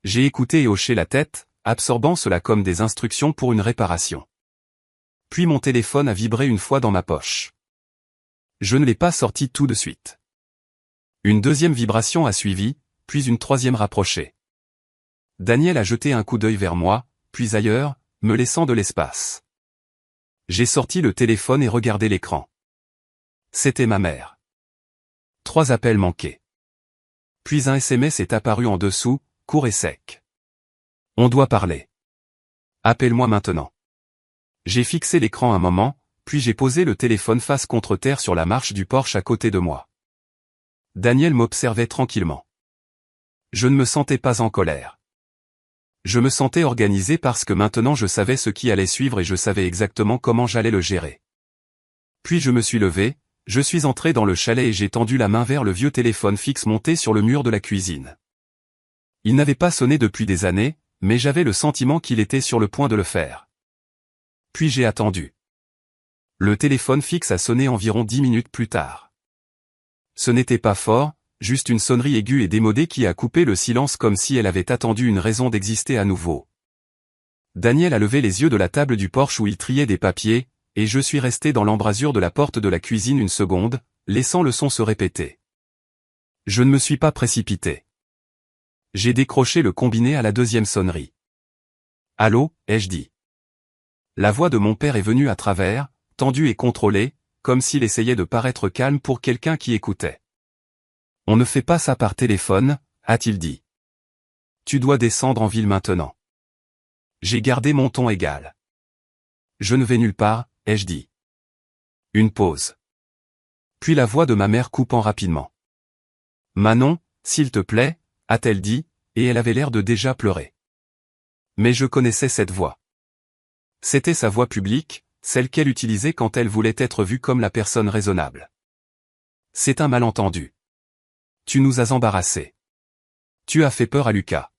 J'ai écouté et hoché la tête, absorbant cela comme des instructions pour une réparation. Puis mon téléphone a vibré une fois dans ma poche. Je ne l'ai pas sorti tout de suite. Une deuxième vibration a suivi, puis une troisième rapprochée. Daniel a jeté un coup d'œil vers moi, puis ailleurs, me laissant de l'espace. J'ai sorti le téléphone et regardé l'écran. C'était ma mère. 3 appels manqués. Puis un SMS est apparu en dessous, court et sec. On doit parler. Appelle-moi maintenant. J'ai fixé l'écran un moment, puis j'ai posé le téléphone face contre terre sur la marche du porche à côté de moi. Daniel m'observait tranquillement. Je ne me sentais pas en colère. Je me sentais organisé parce que maintenant je savais ce qui allait suivre et je savais exactement comment j'allais le gérer. Puis je me suis levé, je suis entré dans le chalet et j'ai tendu la main vers le vieux téléphone fixe monté sur le mur de la cuisine. Il n'avait pas sonné depuis des années, mais j'avais le sentiment qu'il était sur le point de le faire. Puis j'ai attendu. Le téléphone fixe a sonné environ 10 minutes plus tard. Ce n'était pas fort, juste une sonnerie aiguë et démodée qui a coupé le silence comme si elle avait attendu une raison d'exister à nouveau. Daniel a levé les yeux de la table du porche où il triait des papiers, et je suis resté dans l'embrasure de la porte de la cuisine une seconde, laissant le son se répéter. Je ne me suis pas précipité. J'ai décroché le combiné à la deuxième sonnerie. « Allô » ai-je dit. La voix de mon père est venue à travers, tendue et contrôlée, comme s'il essayait de paraître calme pour quelqu'un qui écoutait. « On ne fait pas ça par téléphone » a-t-il dit. « Tu dois descendre en ville maintenant. » J'ai gardé mon ton égal. « Je ne vais nulle part » ai-je dit. Une pause. Puis la voix de ma mère coupant rapidement. « Manon, s'il te plaît » a-t-elle dit, et elle avait l'air de déjà pleurer. Mais je connaissais cette voix. C'était sa voix publique, celle qu'elle utilisait quand elle voulait être vue comme la personne raisonnable. C'est un malentendu. Tu nous as embarrassés. Tu as fait peur à Lucas.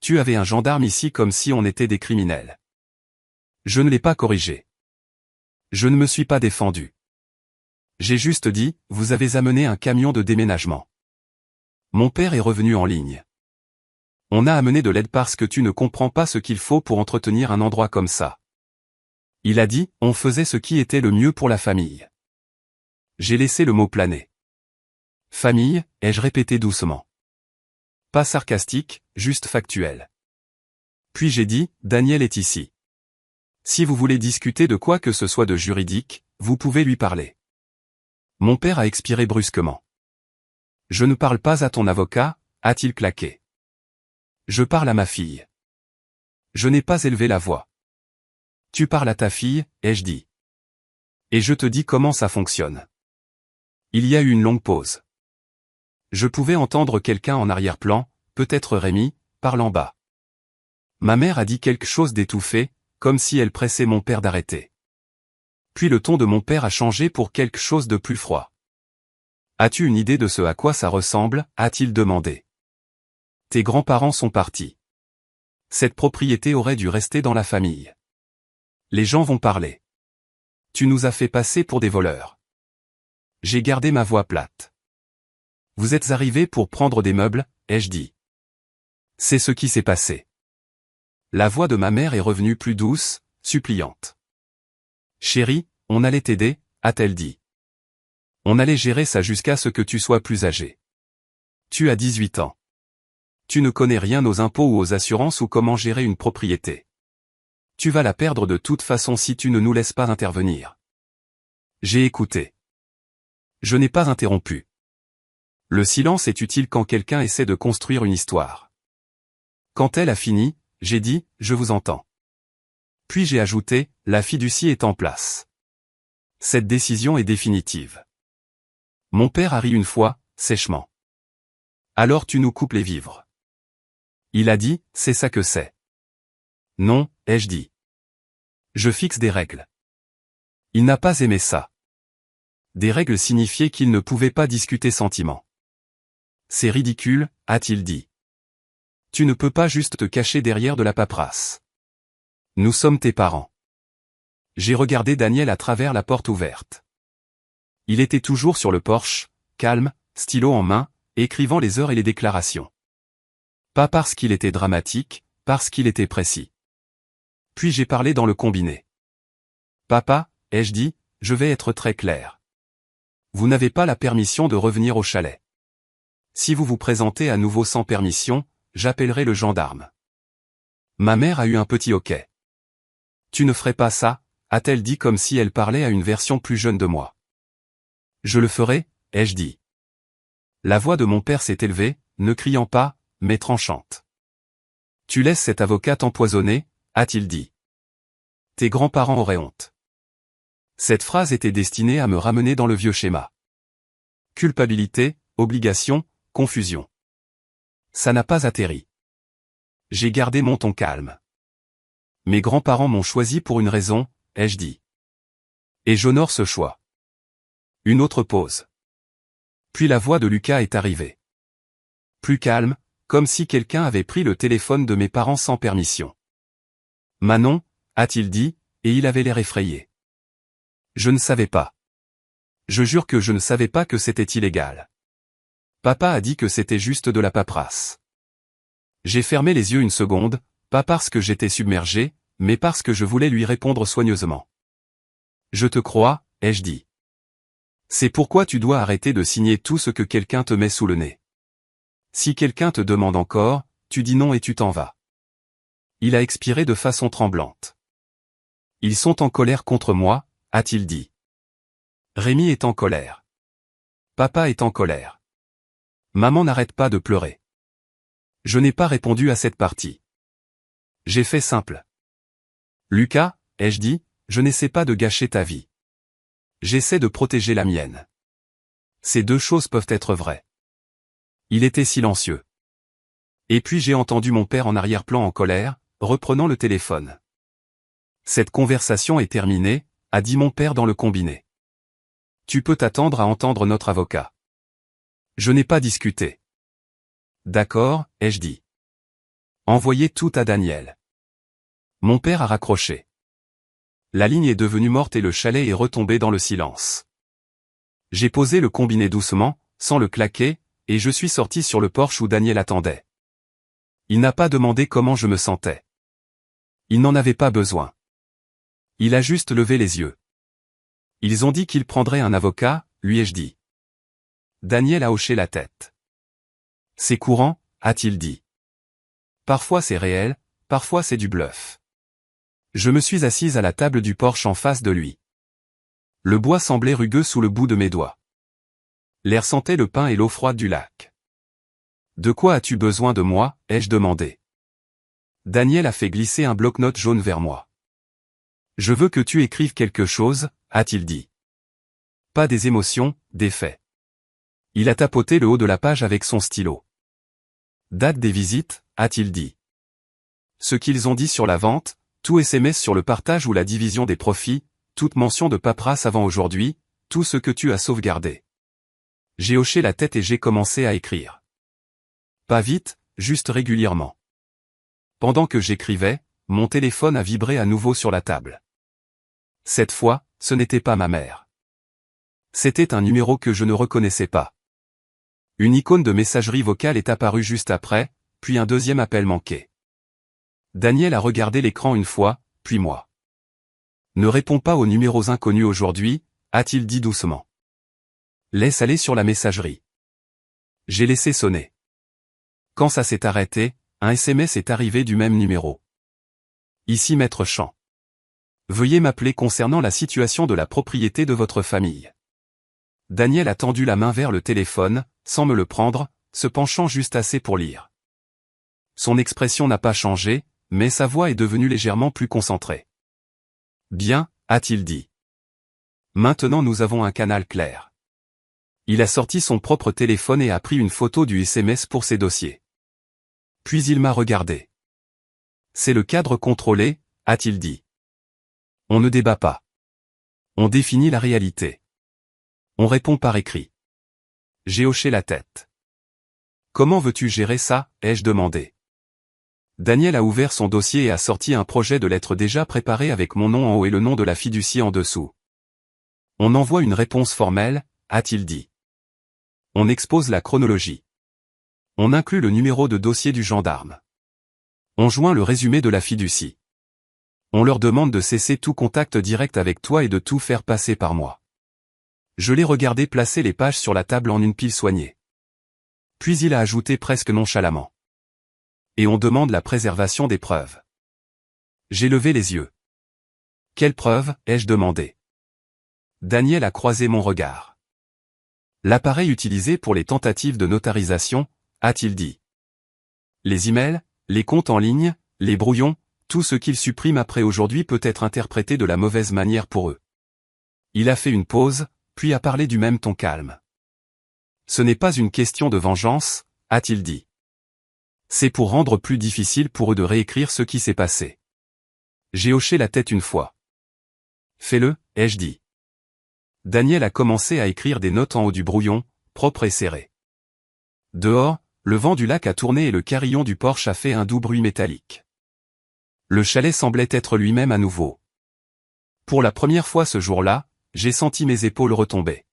Tu avais un gendarme ici comme si on était des criminels. Je ne l'ai pas corrigé. Je ne me suis pas défendu. J'ai juste dit, vous avez amené un camion de déménagement. Mon père est revenu en ligne. On a amené de l'aide parce que tu ne comprends pas ce qu'il faut pour entretenir un endroit comme ça. Il a dit, on faisait ce qui était le mieux pour la famille. J'ai laissé le mot planer. Famille, ai-je répété doucement. Pas sarcastique, juste factuel. Puis j'ai dit, Daniel est ici. Si vous voulez discuter de quoi que ce soit de juridique, vous pouvez lui parler. Mon père a expiré brusquement. Je ne parle pas à ton avocat, a-t-il claqué. Je parle à ma fille. Je n'ai pas élevé la voix. Tu parles à ta fille, ai-je dit. Et je te dis comment ça fonctionne. Il y a eu une longue pause. Je pouvais entendre quelqu'un en arrière-plan, peut-être Rémi, parlant bas. Ma mère a dit quelque chose d'étouffé, comme si elle pressait mon père d'arrêter. Puis le ton de mon père a changé pour quelque chose de plus froid. As-tu une idée de ce à quoi ça ressemble, a-t-il demandé. Tes grands-parents sont partis. Cette propriété aurait dû rester dans la famille. Les gens vont parler. Tu nous as fait passer pour des voleurs. J'ai gardé ma voix plate. Vous êtes arrivés pour prendre des meubles, ai-je dit. C'est ce qui s'est passé. La voix de ma mère est revenue plus douce, suppliante. Chérie, on allait t'aider, a-t-elle dit. On allait gérer ça jusqu'à ce que tu sois plus âgé. Tu as 18 ans. Tu ne connais rien aux impôts ou aux assurances ou comment gérer une propriété. Tu vas la perdre de toute façon si tu ne nous laisses pas intervenir. J'ai écouté. Je n'ai pas interrompu. Le silence est utile quand quelqu'un essaie de construire une histoire. Quand elle a fini, j'ai dit, je vous entends. Puis j'ai ajouté, la fiducie est en place. Cette décision est définitive. Mon père a ri une fois, sèchement. Alors tu nous coupes les vivres. Il a dit, c'est ça que c'est. Non, ai-je dit. Je fixe des règles. Il n'a pas aimé ça. Des règles signifiaient qu'il ne pouvait pas discuter sentiments. C'est ridicule, a-t-il dit. Tu ne peux pas juste te cacher derrière de la paperasse. Nous sommes tes parents. J'ai regardé Daniel à travers la porte ouverte. Il était toujours sur le porche, calme, stylo en main, écrivant les heures et les déclarations. Pas parce qu'il était dramatique, parce qu'il était précis. Puis j'ai parlé dans le combiné. Papa, ai-je dit, je vais être très clair. Vous n'avez pas la permission de revenir au chalet. Si vous vous présentez à nouveau sans permission, j'appellerai le gendarme. Ma mère a eu un petit hoquet. Tu ne ferais pas ça, a-t-elle dit comme si elle parlait à une version plus jeune de moi. Je le ferai, ai-je dit. La voix de mon père s'est élevée, ne criant pas, mais tranchante. Tu laisses cet avocat t'empoisonner, a-t-il dit. Tes grands-parents auraient honte. Cette phrase était destinée à me ramener dans le vieux schéma. Culpabilité, obligation, confusion. Ça n'a pas atterri. J'ai gardé mon ton calme. Mes grands-parents m'ont choisi pour une raison, ai-je dit. Et j'honore ce choix. Une autre pause. Puis la voix de Lucas est arrivée. Plus calme, comme si quelqu'un avait pris le téléphone de mes parents sans permission. Manon, a-t-il dit, et il avait l'air effrayé. Je ne savais pas. Je jure que je ne savais pas que c'était illégal. Papa a dit que c'était juste de la paperasse. J'ai fermé les yeux une seconde, pas parce que j'étais submergé, mais parce que je voulais lui répondre soigneusement. Je te crois, ai-je dit. C'est pourquoi tu dois arrêter de signer tout ce que quelqu'un te met sous le nez. Si quelqu'un te demande encore, tu dis non et tu t'en vas. Il a expiré de façon tremblante. Ils sont en colère contre moi, a-t-il dit. Rémi est en colère. Papa est en colère. Maman n'arrête pas de pleurer. Je n'ai pas répondu à cette partie. J'ai fait simple. Lucas, ai-je dit, je n'essaie pas de gâcher ta vie. J'essaie de protéger la mienne. Ces deux choses peuvent être vraies. Il était silencieux. Et puis j'ai entendu mon père en arrière-plan en colère, reprenant le téléphone. Cette conversation est terminée, a dit mon père dans le combiné. Tu peux t'attendre à entendre notre avocat. Je n'ai pas discuté. D'accord, ai-je dit. Envoyez tout à Daniel. Mon père a raccroché. La ligne est devenue morte et le chalet est retombé dans le silence. J'ai posé le combiné doucement, sans le claquer, et je suis sorti sur le porche où Daniel attendait. Il n'a pas demandé comment je me sentais. Il n'en avait pas besoin. Il a juste levé les yeux. Ils ont dit qu'ils prendraient un avocat, lui ai-je dit. Daniel a hoché la tête. C'est courant, a-t-il dit. Parfois c'est réel, parfois c'est du bluff. Je me suis assise à la table du porche en face de lui. Le bois semblait rugueux sous le bout de mes doigts. L'air sentait le pain et l'eau froide du lac. De quoi as-tu besoin de moi, ai-je demandé. Daniel a fait glisser un bloc-notes jaune vers moi. Je veux que tu écrives quelque chose, a-t-il dit. Pas des émotions, des faits. Il a tapoté le haut de la page avec son stylo. Date des visites, a-t-il dit. Ce qu'ils ont dit sur la vente, tout SMS sur le partage ou la division des profits, toute mention de paperasse avant aujourd'hui, tout ce que tu as sauvegardé. J'ai hoché la tête et j'ai commencé à écrire. Pas vite, juste régulièrement. Pendant que j'écrivais, mon téléphone a vibré à nouveau sur la table. Cette fois, ce n'était pas ma mère. C'était un numéro que je ne reconnaissais pas. Une icône de messagerie vocale est apparue juste après, puis un deuxième appel manqué. Daniel a regardé l'écran une fois, puis moi. Ne réponds pas aux numéros inconnus aujourd'hui, a-t-il dit doucement. Laisse aller sur la messagerie. J'ai laissé sonner. Quand ça s'est arrêté, un SMS est arrivé du même numéro. Ici Maître Champ. Veuillez m'appeler concernant la situation de la propriété de votre famille. Daniel a tendu la main vers le téléphone, sans me le prendre, se penchant juste assez pour lire. Son expression n'a pas changé, mais sa voix est devenue légèrement plus concentrée. Bien, a-t-il dit. Maintenant nous avons un canal clair. Il a sorti son propre téléphone et a pris une photo du SMS pour ses dossiers. Puis il m'a regardé. C'est le cadre contrôlé, a-t-il dit. On ne débat pas. On définit la réalité. On répond par écrit. J'ai hoché la tête. Comment veux-tu gérer ça, ai-je demandé. Daniel a ouvert son dossier et a sorti un projet de lettre déjà préparé avec mon nom en haut et le nom de la fiducie en dessous. On envoie une réponse formelle, a-t-il dit. On expose la chronologie. On inclut le numéro de dossier du gendarme. On joint le résumé de la fiducie. On leur demande de cesser tout contact direct avec toi et de tout faire passer par moi. Je l'ai regardé placer les pages sur la table en une pile soignée. Puis il a ajouté presque nonchalamment. Et on demande la préservation des preuves. J'ai levé les yeux. Quelles preuves, ai-je demandé. Daniel a croisé mon regard. L'appareil utilisé pour les tentatives de notarisation, a-t-il dit. Les emails, les comptes en ligne, les brouillons, tout ce qu'ils suppriment après aujourd'hui peut être interprété de la mauvaise manière pour eux. Il a fait une pause, puis a parlé du même ton calme. Ce n'est pas une question de vengeance, a-t-il dit. C'est pour rendre plus difficile pour eux de réécrire ce qui s'est passé. J'ai hoché la tête une fois. Fais-le, ai-je dit. Daniel a commencé à écrire des notes en haut du brouillon, propre et serré. Dehors, le vent du lac a tourné et le carillon du porche a fait un doux bruit métallique. Le chalet semblait être lui-même à nouveau. Pour la première fois ce jour-là, j'ai senti mes épaules retomber.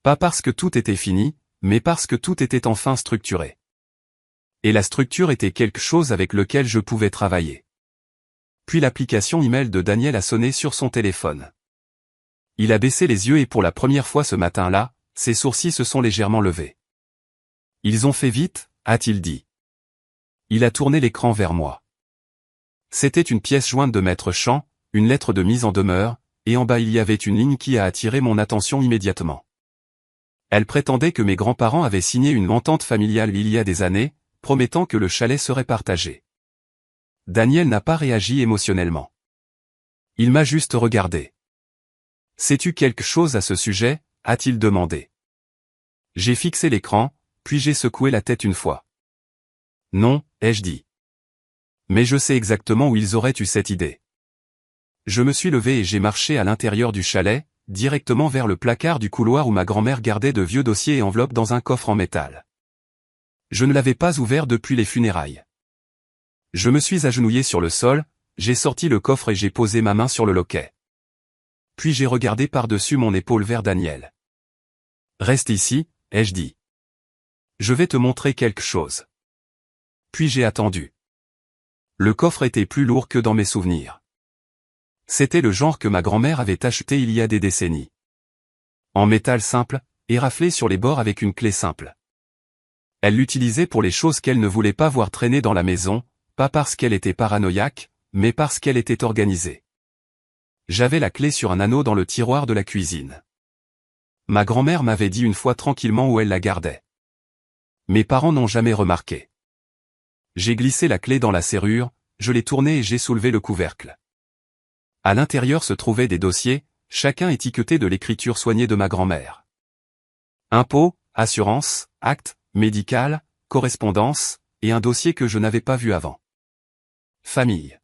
Pas parce que tout était fini, mais parce que tout était enfin structuré. Et la structure était quelque chose avec lequel je pouvais travailler. Puis l'application email de Daniel a sonné sur son téléphone. Il a baissé les yeux et pour la première fois ce matin-là, ses sourcils se sont légèrement levés. Ils ont fait vite, a-t-il dit. Il a tourné l'écran vers moi. C'était une pièce jointe de Maître Champ, une lettre de mise en demeure, et en bas il y avait une ligne qui a attiré mon attention immédiatement. Elle prétendait que mes grands-parents avaient signé une entente familiale il y a des années, promettant que le chalet serait partagé. Daniel n'a pas réagi émotionnellement. Il m'a juste regardé. Sais-tu quelque chose à ce sujet, a-t-il demandé. J'ai fixé l'écran, puis j'ai secoué la tête une fois. Non, ai-je dit. Mais je sais exactement où ils auraient eu cette idée. Je me suis levé et j'ai marché à l'intérieur du chalet, directement vers le placard du couloir où ma grand-mère gardait de vieux dossiers et enveloppes dans un coffre en métal. Je ne l'avais pas ouvert depuis les funérailles. Je me suis agenouillé sur le sol, j'ai sorti le coffre et j'ai posé ma main sur le loquet. Puis j'ai regardé par-dessus mon épaule vers Daniel. Reste ici, ai-je dit. Je vais te montrer quelque chose. Puis j'ai attendu. Le coffre était plus lourd que dans mes souvenirs. C'était le genre que ma grand-mère avait acheté il y a des décennies. En métal simple, et raflé sur les bords avec une clé simple. Elle l'utilisait pour les choses qu'elle ne voulait pas voir traîner dans la maison, pas parce qu'elle était paranoïaque, mais parce qu'elle était organisée. J'avais la clé sur un anneau dans le tiroir de la cuisine. Ma grand-mère m'avait dit une fois tranquillement où elle la gardait. Mes parents n'ont jamais remarqué. J'ai glissé la clé dans la serrure, je l'ai tournée et j'ai soulevé le couvercle. À l'intérieur se trouvaient des dossiers, chacun étiqueté de l'écriture soignée de ma grand-mère. Impôts, assurance, actes, médical, correspondance, et un dossier que je n'avais pas vu avant. Famille.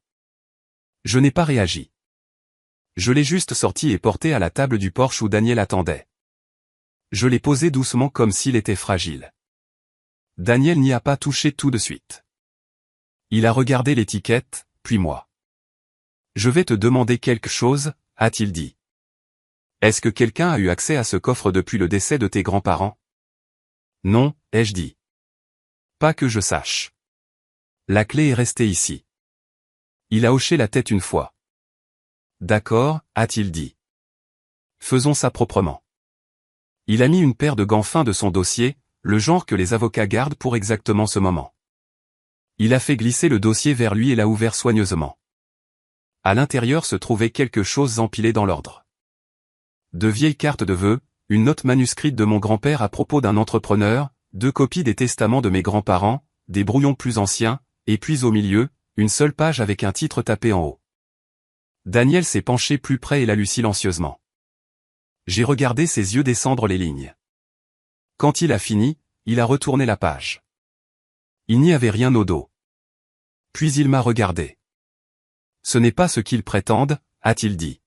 Je n'ai pas réagi. Je l'ai juste sorti et porté à la table du porche où Daniel attendait. Je l'ai posé doucement comme s'il était fragile. Daniel n'y a pas touché tout de suite. Il a regardé l'étiquette, puis moi. Je vais te demander quelque chose, a-t-il dit. Est-ce que quelqu'un a eu accès à ce coffre depuis le décès de tes grands-parents? Non, ai-je dit. Pas que je sache. La clé est restée ici. Il a hoché la tête une fois. D'accord, a-t-il dit. Faisons ça proprement. Il a mis une paire de gants fins de son dossier, le genre que les avocats gardent pour exactement ce moment. Il a fait glisser le dossier vers lui et l'a ouvert soigneusement. À l'intérieur se trouvait quelque chose empilé dans l'ordre. De vieilles cartes de vœux, une note manuscrite de mon grand-père à propos d'un entrepreneur, 2 copies des testaments de mes grands-parents, des brouillons plus anciens, et puis au milieu, une seule page avec un titre tapé en haut. Daniel s'est penché plus près et l'a lu silencieusement. J'ai regardé ses yeux descendre les lignes. Quand il a fini, il a retourné la page. Il n'y avait rien au dos. Puis il m'a regardé. Ce n'est pas ce qu'ils prétendent, a-t-il dit.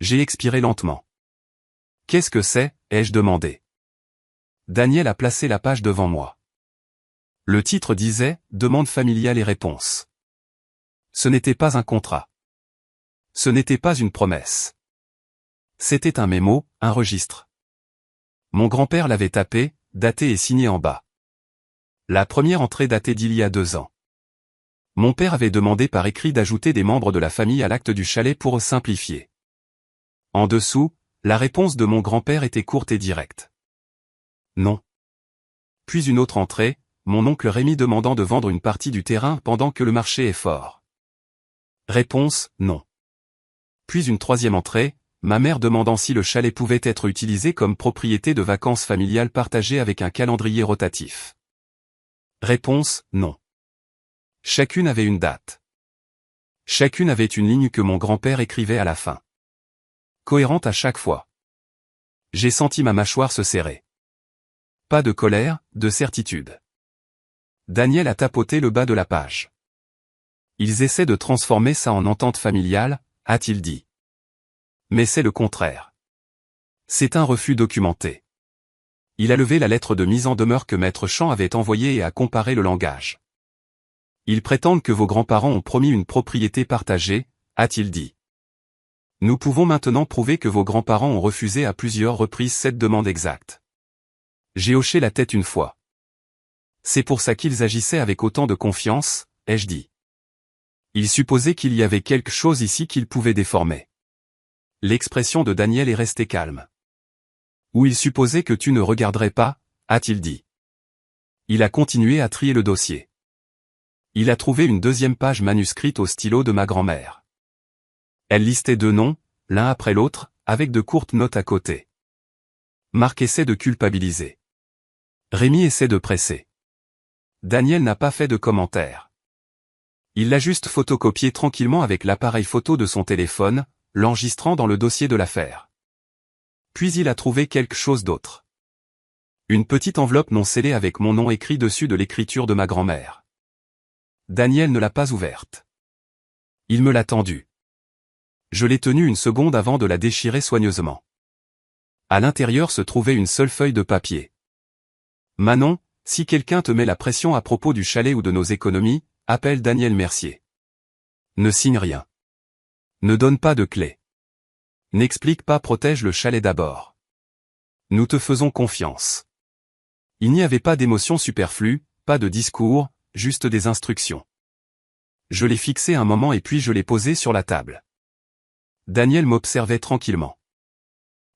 J'ai expiré lentement. Qu'est-ce que c'est, ai-je demandé. Daniel a placé la page devant moi. Le titre disait « Demande familiale et réponse ». Ce n'était pas un contrat. Ce n'était pas une promesse. C'était un mémo, un registre. Mon grand-père l'avait tapé, daté et signé en bas. La première entrée datée d'il y a 2 ans. Mon père avait demandé par écrit d'ajouter des membres de la famille à l'acte du chalet pour simplifier. En dessous, la réponse de mon grand-père était courte et directe. Non. Puis une autre entrée, mon oncle Rémi demandant de vendre une partie du terrain pendant que le marché est fort. Réponse, non. Puis une troisième entrée, ma mère demandant si le chalet pouvait être utilisé comme propriété de vacances familiales partagée avec un calendrier rotatif. Réponse, non. Chacune avait une date. Chacune avait une ligne que mon grand-père écrivait à la fin. Cohérente à chaque fois. J'ai senti ma mâchoire se serrer. Pas de colère, de certitude. Daniel a tapoté le bas de la page. Ils essaient de transformer ça en entente familiale, a-t-il dit. Mais c'est le contraire. C'est un refus documenté. Il a levé la lettre de mise en demeure que Maître Champ avait envoyée et a comparé le langage. Ils prétendent que vos grands-parents ont promis une propriété partagée, a-t-il dit. Nous pouvons maintenant prouver que vos grands-parents ont refusé à plusieurs reprises cette demande exacte. J'ai hoché la tête une fois. C'est pour ça qu'ils agissaient avec autant de confiance, ai-je dit. Ils supposaient qu'il y avait quelque chose ici qu'ils pouvaient déformer. L'expression de Daniel est restée calme. Ou ils supposaient que tu ne regarderais pas, a-t-il dit. Il a continué à trier le dossier. Il a trouvé une deuxième page manuscrite au stylo de ma grand-mère. Elle listait deux noms, l'un après l'autre, avec de courtes notes à côté. Marc essaie de culpabiliser. Rémi essaie de presser. Daniel n'a pas fait de commentaire. Il l'a juste photocopié tranquillement avec l'appareil photo de son téléphone, l'enregistrant dans le dossier de l'affaire. Puis il a trouvé quelque chose d'autre. Une petite enveloppe non scellée avec mon nom écrit dessus de l'écriture de ma grand-mère. Daniel ne l'a pas ouverte. Il me l'a tendue. Je l'ai tenue une seconde avant de la déchirer soigneusement. À l'intérieur se trouvait une seule feuille de papier. Manon, si quelqu'un te met la pression à propos du chalet ou de nos économies, appelle Daniel Mercier. Ne signe rien. Ne donne pas de clé. N'explique pas, protège le chalet d'abord. Nous te faisons confiance. Il n'y avait pas d'émotion superflue, pas de discours, juste des instructions. Je l'ai fixé un moment et puis je l'ai posé sur la table. Daniel m'observait tranquillement.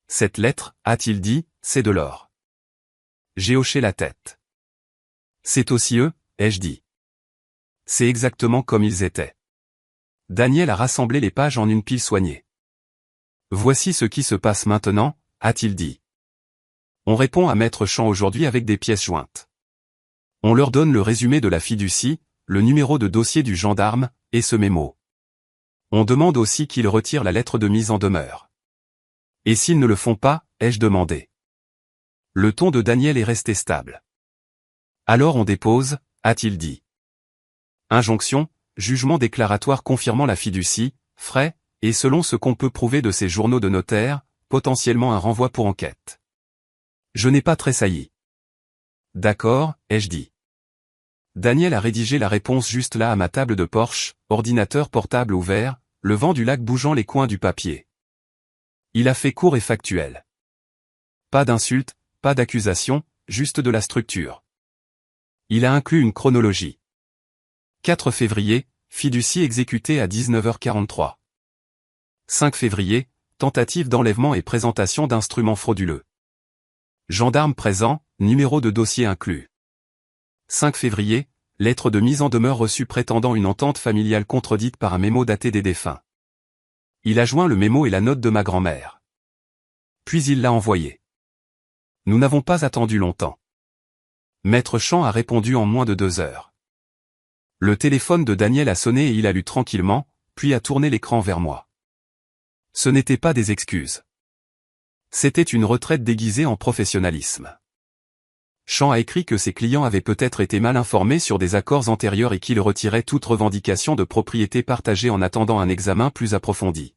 Cette lettre, a-t-il dit, c'est de l'or. J'ai hoché la tête. C'est aussi eux, ai-je dit. C'est exactement comme ils étaient. Daniel a rassemblé les pages en une pile soignée. Voici ce qui se passe maintenant, a-t-il dit. On répond à Maître Champ aujourd'hui avec des pièces jointes. On leur donne le résumé de la fiducie, le numéro de dossier du gendarme, et ce mémo. On demande aussi qu'ils retirent la lettre de mise en demeure. Et s'ils ne le font pas, ai-je demandé. Le ton de Daniel est resté stable. Alors on dépose, a-t-il dit. Injonction, jugement déclaratoire confirmant la fiducie, frais, et selon ce qu'on peut prouver de ces journaux de notaire, potentiellement un renvoi pour enquête. Je n'ai pas tressailli. D'accord, ai-je dit. Daniel a rédigé la réponse juste là à ma table de Porsche, ordinateur portable ouvert, le vent du lac bougeant les coins du papier. Il a fait court et factuel. Pas d'insulte, pas d'accusation, juste de la structure. Il a inclus une chronologie. 4 février, fiducie exécutée à 19h43. 5 février, tentative d'enlèvement et présentation d'instruments frauduleux. Gendarme présent, numéro de dossier inclus. 5 février, lettre de mise en demeure reçue prétendant une entente familiale contredite par un mémo daté des défunts. Il a joint le mémo et la note de ma grand-mère. Puis il l'a envoyé. Nous n'avons pas attendu longtemps. Maître Champ a répondu en moins de 2 heures. Le téléphone de Daniel a sonné et il a lu tranquillement, puis a tourné l'écran vers moi. Ce n'était pas des excuses. C'était une retraite déguisée en professionnalisme. Champ a écrit que ses clients avaient peut-être été mal informés sur des accords antérieurs et qu'il retirait toute revendication de propriété partagée en attendant un examen plus approfondi.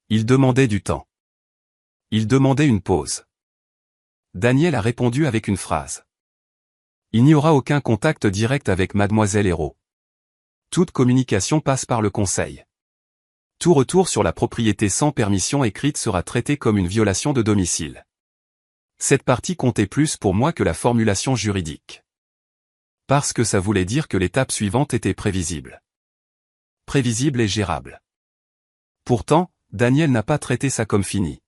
Il demandait du temps. Il demandait une pause. Daniel a répondu avec une phrase. Il n'y aura aucun contact direct avec Mademoiselle Hérault. Toute communication passe par le conseil. Tout retour sur la propriété sans permission écrite sera traité comme une violation de domicile. Cette partie comptait plus pour moi que la formulation juridique. Parce que ça voulait dire que l'étape suivante était prévisible. Prévisible et gérable. Pourtant, Daniel n'a pas traité ça comme fini.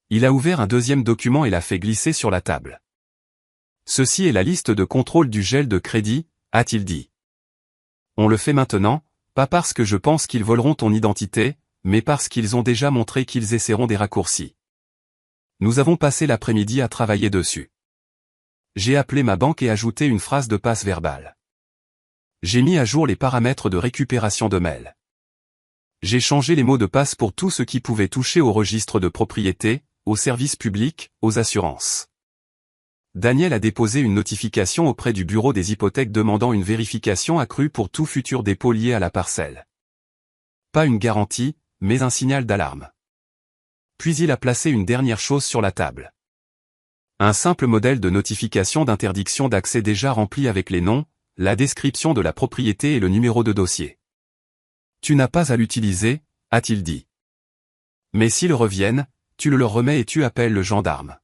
Il a ouvert un deuxième document et l'a fait glisser sur la table. Ceci est la liste de contrôle du gel de crédit, a-t-il dit. On le fait maintenant, pas parce que je pense qu'ils voleront ton identité, mais parce qu'ils ont déjà montré qu'ils essaieront des raccourcis. Nous avons passé l'après-midi à travailler dessus. J'ai appelé ma banque et ajouté une phrase de passe verbale. J'ai mis à jour les paramètres de récupération de mails. J'ai changé les mots de passe pour tout ce qui pouvait toucher au registre de propriété, aux services publics, aux assurances. Daniel a déposé une notification auprès du bureau des hypothèques demandant une vérification accrue pour tout futur dépôt lié à la parcelle. Pas une garantie, mais un signal d'alarme. Puis il a placé une dernière chose sur la table. Un simple modèle de notification d'interdiction d'accès déjà rempli avec les noms, la description de la propriété et le numéro de dossier. Tu n'as pas à l'utiliser, a-t-il dit. Mais s'ils reviennent, tu le leur remets et tu appelles le gendarme.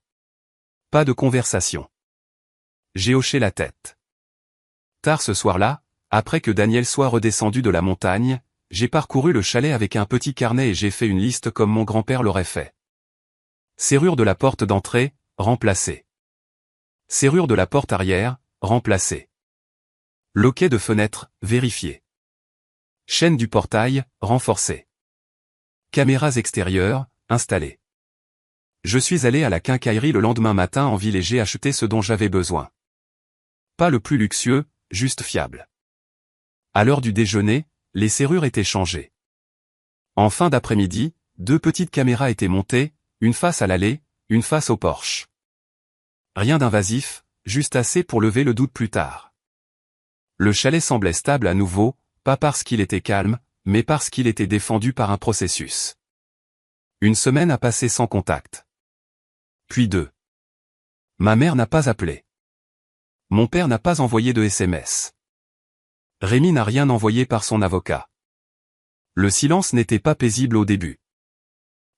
Pas de conversation. J'ai hoché la tête. Tard ce soir-là, après que Daniel soit redescendu de la montagne, j'ai parcouru le chalet avec un petit carnet et j'ai fait une liste comme mon grand-père l'aurait fait. Serrure de la porte d'entrée, remplacée. Serrure de la porte arrière, remplacée. Loquet de fenêtre, vérifié. Chaîne du portail, renforcée. Caméras extérieures, installées. Je suis allé à la quincaillerie le lendemain matin en ville et j'ai acheté ce dont j'avais besoin. Pas le plus luxueux, juste fiable. À l'heure du déjeuner, les serrures étaient changées. En fin d'après-midi, 2 petites caméras étaient montées, une face à l'allée, une face au porche. Rien d'invasif, juste assez pour lever le doute plus tard. Le chalet semblait stable à nouveau, pas parce qu'il était calme, mais parce qu'il était défendu par un processus. Une semaine a passé sans contact. Puis 2. Ma mère n'a pas appelé. Mon père n'a pas envoyé de SMS. Rémi n'a rien envoyé par son avocat. Le silence n'était pas paisible au début.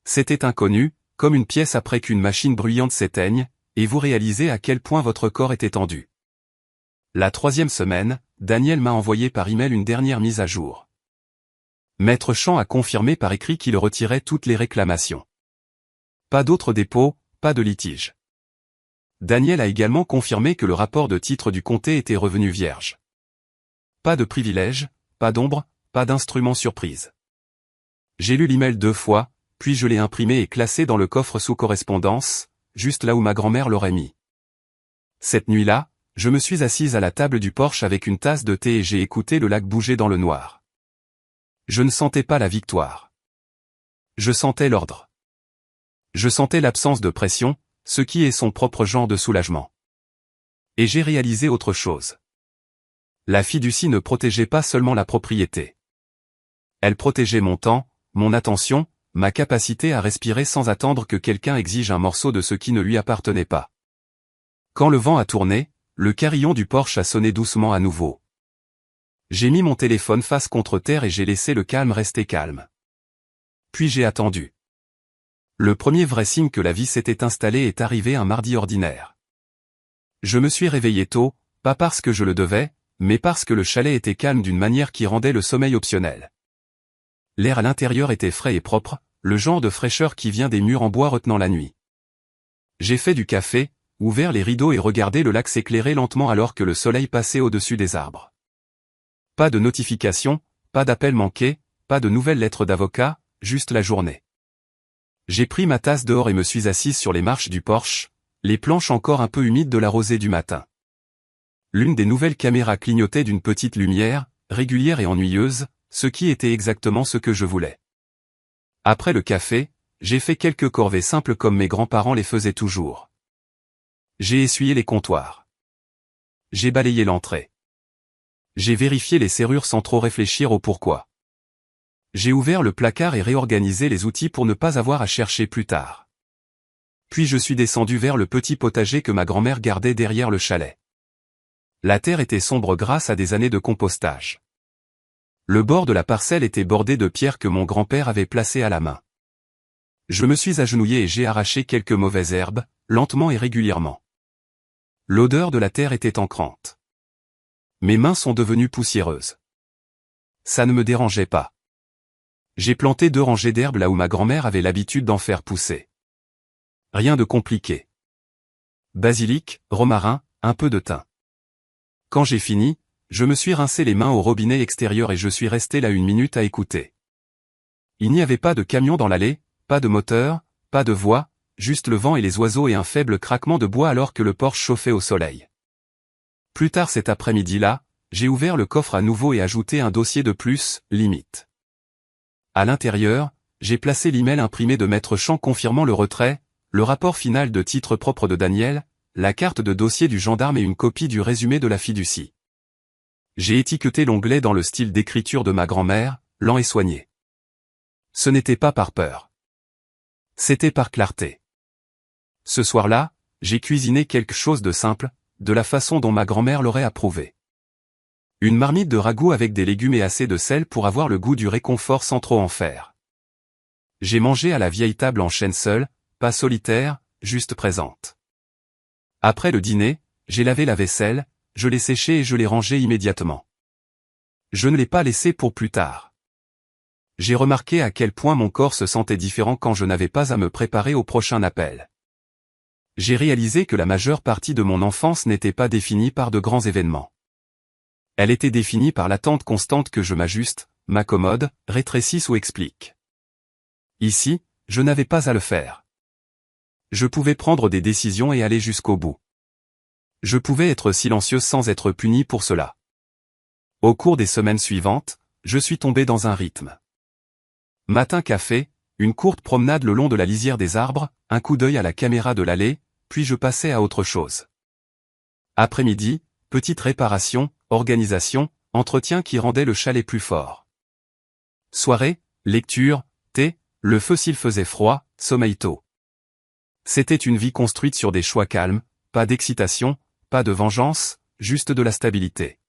C'était inconnu, comme une pièce après qu'une machine bruyante s'éteigne, et vous réalisez à quel point votre corps était tendu. La 3e semaine, Daniel m'a envoyé par email une dernière mise à jour. Maître Champ a confirmé par écrit qu'il retirait toutes les réclamations. Pas d'autres dépôts, pas de litige. Daniel a également confirmé que le rapport de titre du comté était revenu vierge. Pas de privilèges, pas d'ombre, pas d'instrument surprise. J'ai lu l'email 2 fois, puis je l'ai imprimé et classé dans le coffre sous correspondance, juste là où ma grand-mère l'aurait mis. Cette nuit-là, je me suis assise à la table du porche avec une tasse de thé et j'ai écouté le lac bouger dans le noir. Je ne sentais pas la victoire. Je sentais l'ordre. Je sentais l'absence de pression, ce qui est son propre genre de soulagement. Et j'ai réalisé autre chose. La fiducie ne protégeait pas seulement la propriété. Elle protégeait mon temps, mon attention, ma capacité à respirer sans attendre que quelqu'un exige un morceau de ce qui ne lui appartenait pas. Quand le vent a tourné, le carillon du porche a sonné doucement à nouveau. J'ai mis mon téléphone face contre terre et j'ai laissé le calme rester calme. Puis j'ai attendu. Le premier vrai signe que la vie s'était installée est arrivé un mardi ordinaire. Je me suis réveillé tôt, pas parce que je le devais, mais parce que le chalet était calme d'une manière qui rendait le sommeil optionnel. L'air à l'intérieur était frais et propre, le genre de fraîcheur qui vient des murs en bois retenant la nuit. J'ai fait du café, ouvert les rideaux et regardé le lac s'éclairer lentement alors que le soleil passait au-dessus des arbres. Pas de notification, pas d'appel manqué, pas de nouvelles lettres d'avocat, juste la journée. J'ai pris ma tasse dehors et me suis assise sur les marches du porche, les planches encore un peu humides de la rosée du matin. L'une des nouvelles caméras clignotait d'une petite lumière, régulière et ennuyeuse, ce qui était exactement ce que je voulais. Après le café, j'ai fait quelques corvées simples comme mes grands-parents les faisaient toujours. J'ai essuyé les comptoirs. J'ai balayé l'entrée. J'ai vérifié les serrures sans trop réfléchir au pourquoi. J'ai ouvert le placard et réorganisé les outils pour ne pas avoir à chercher plus tard. Puis je suis descendu vers le petit potager que ma grand-mère gardait derrière le chalet. La terre était sombre grâce à des années de compostage. Le bord de la parcelle était bordé de pierres que mon grand-père avait placées à la main. Je me suis agenouillé et j'ai arraché quelques mauvaises herbes, lentement et régulièrement. L'odeur de la terre était ancrante. Mes mains sont devenues poussiéreuses. Ça ne me dérangeait pas. J'ai planté 2 rangées d'herbes là où ma grand-mère avait l'habitude d'en faire pousser. Rien de compliqué. Basilic, romarin, un peu de thym. Quand j'ai fini, je me suis rincé les mains au robinet extérieur et je suis resté là 1 minute à écouter. Il n'y avait pas de camion dans l'allée, pas de moteur, pas de voix, juste le vent et les oiseaux et un faible craquement de bois alors que le porche chauffait au soleil. Plus tard cet après-midi-là, j'ai ouvert le coffre à nouveau et ajouté un dossier de plus, limite. À l'intérieur, j'ai placé l'email imprimé de Maître Champ confirmant le retrait, le rapport final de titre propre de Daniel, la carte de dossier du gendarme et une copie du résumé de la fiducie. J'ai étiqueté l'onglet dans le style d'écriture de ma grand-mère, lent et soigné. Ce n'était pas par peur. C'était par clarté. Ce soir-là, j'ai cuisiné quelque chose de simple, de la façon dont ma grand-mère l'aurait approuvé. Une marmite de ragoût avec des légumes et assez de sel pour avoir le goût du réconfort sans trop en faire. J'ai mangé à la vieille table en chaîne seule, pas solitaire, juste présente. Après le dîner, j'ai lavé la vaisselle, je l'ai séchée et je l'ai rangée immédiatement. Je ne l'ai pas laissée pour plus tard. J'ai remarqué à quel point mon corps se sentait différent quand je n'avais pas à me préparer au prochain appel. J'ai réalisé que la majeure partie de mon enfance n'était pas définie par de grands événements. Elle était définie par l'attente constante que je m'ajuste, m'accommode, rétrécisse ou explique. Ici, je n'avais pas à le faire. Je pouvais prendre des décisions et aller jusqu'au bout. Je pouvais être silencieuse sans être punie pour cela. Au cours des semaines suivantes, je suis tombé dans un rythme. Matin café, une courte promenade le long de la lisière des arbres, un coup d'œil à la caméra de l'allée, puis je passais à autre chose. Après-midi, petite réparation, organisation, entretien qui rendait le chalet plus fort. Soirée, lecture, thé, le feu s'il faisait froid, sommeil tôt. C'était une vie construite sur des choix calmes, pas d'excitation, pas de vengeance, juste de la stabilité.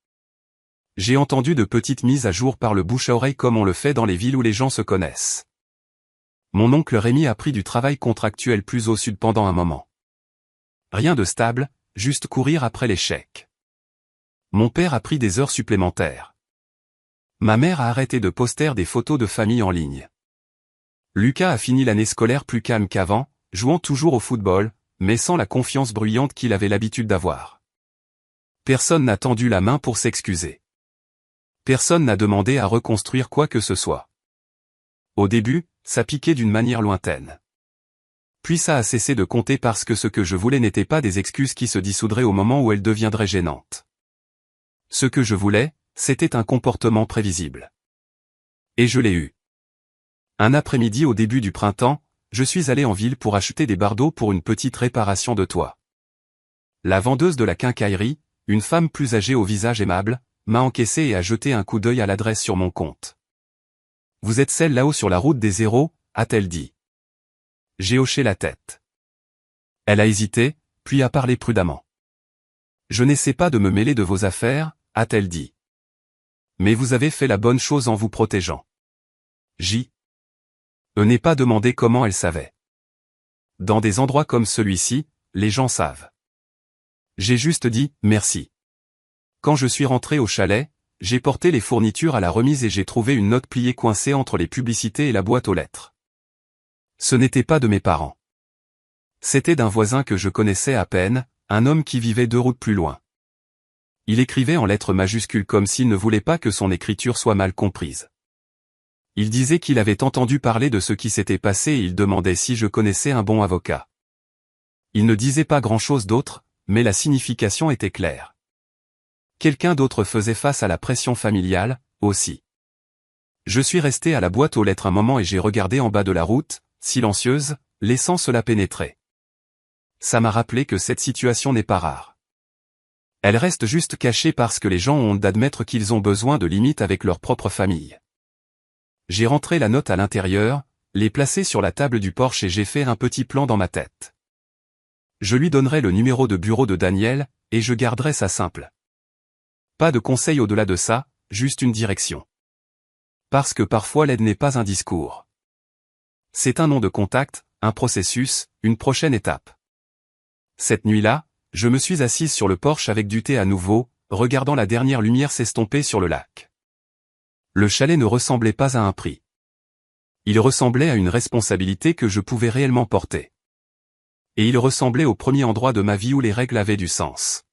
J'ai entendu de petites mises à jour par le bouche à oreille comme on le fait dans les villes où les gens se connaissent. Mon oncle Rémi a pris du travail contractuel plus au sud pendant un moment. Rien de stable, juste courir après les chèques. Mon père a pris des heures supplémentaires. Ma mère a arrêté de poster des photos de famille en ligne. Lucas a fini l'année scolaire plus calme qu'avant, jouant toujours au football, mais sans la confiance bruyante qu'il avait l'habitude d'avoir. Personne n'a tendu la main pour s'excuser. Personne n'a demandé à reconstruire quoi que ce soit. Au début, ça piquait d'une manière lointaine. Puis ça a cessé de compter parce que ce que je voulais n'était pas des excuses qui se dissoudraient au moment où elles deviendraient gênantes. Ce que je voulais, c'était un comportement prévisible. Et je l'ai eu. Un après-midi au début du printemps, je suis allé en ville pour acheter des bardeaux pour une petite réparation de toit. La vendeuse de la quincaillerie, une femme plus âgée au visage aimable, m'a encaissé et a jeté un coup d'œil à l'adresse sur mon compte. « Vous êtes celle là-haut sur la route des zéros ?» a-t-elle dit. J'ai hoché la tête. Elle a hésité, puis a parlé prudemment. « Je n'essaie pas de me mêler de vos affaires » a-t-elle dit. « Mais vous avez fait la bonne chose en vous protégeant. » N'ai pas demandé comment elle savait. Dans des endroits comme celui-ci, les gens savent. J'ai juste dit « merci ». Quand je suis rentré au chalet, j'ai porté les fournitures à la remise et j'ai trouvé une note pliée coincée entre les publicités et la boîte aux lettres. Ce n'était pas de mes parents. C'était d'un voisin que je connaissais à peine, un homme qui vivait 2 routes plus loin. Il écrivait en lettres majuscules comme s'il ne voulait pas que son écriture soit mal comprise. Il disait qu'il avait entendu parler de ce qui s'était passé et il demandait si je connaissais un bon avocat. Il ne disait pas grand-chose d'autre, mais la signification était claire. Quelqu'un d'autre faisait face à la pression familiale, aussi. Je suis resté à la boîte aux lettres un moment et j'ai regardé en bas de la route, silencieuse, laissant cela pénétrer. Ça m'a rappelé que cette situation n'est pas rare. Elle reste juste cachée parce que les gens ont honte d'admettre qu'ils ont besoin de limites avec leur propre famille. J'ai rentré la note à l'intérieur, l'ai placée sur la table du porche et j'ai fait un petit plan dans ma tête. Je lui donnerai le numéro de bureau de Daniel, et je garderai ça simple. Pas de conseil au-delà de ça, juste une direction. Parce que parfois l'aide n'est pas un discours. C'est un nom de contact, un processus, une prochaine étape. Cette nuit-là, je me suis assise sur le porche avec du thé à nouveau, regardant la dernière lumière s'estomper sur le lac. Le chalet ne ressemblait pas à un prix. Il ressemblait à une responsabilité que je pouvais réellement porter. Et il ressemblait au premier endroit de ma vie où les règles avaient du sens.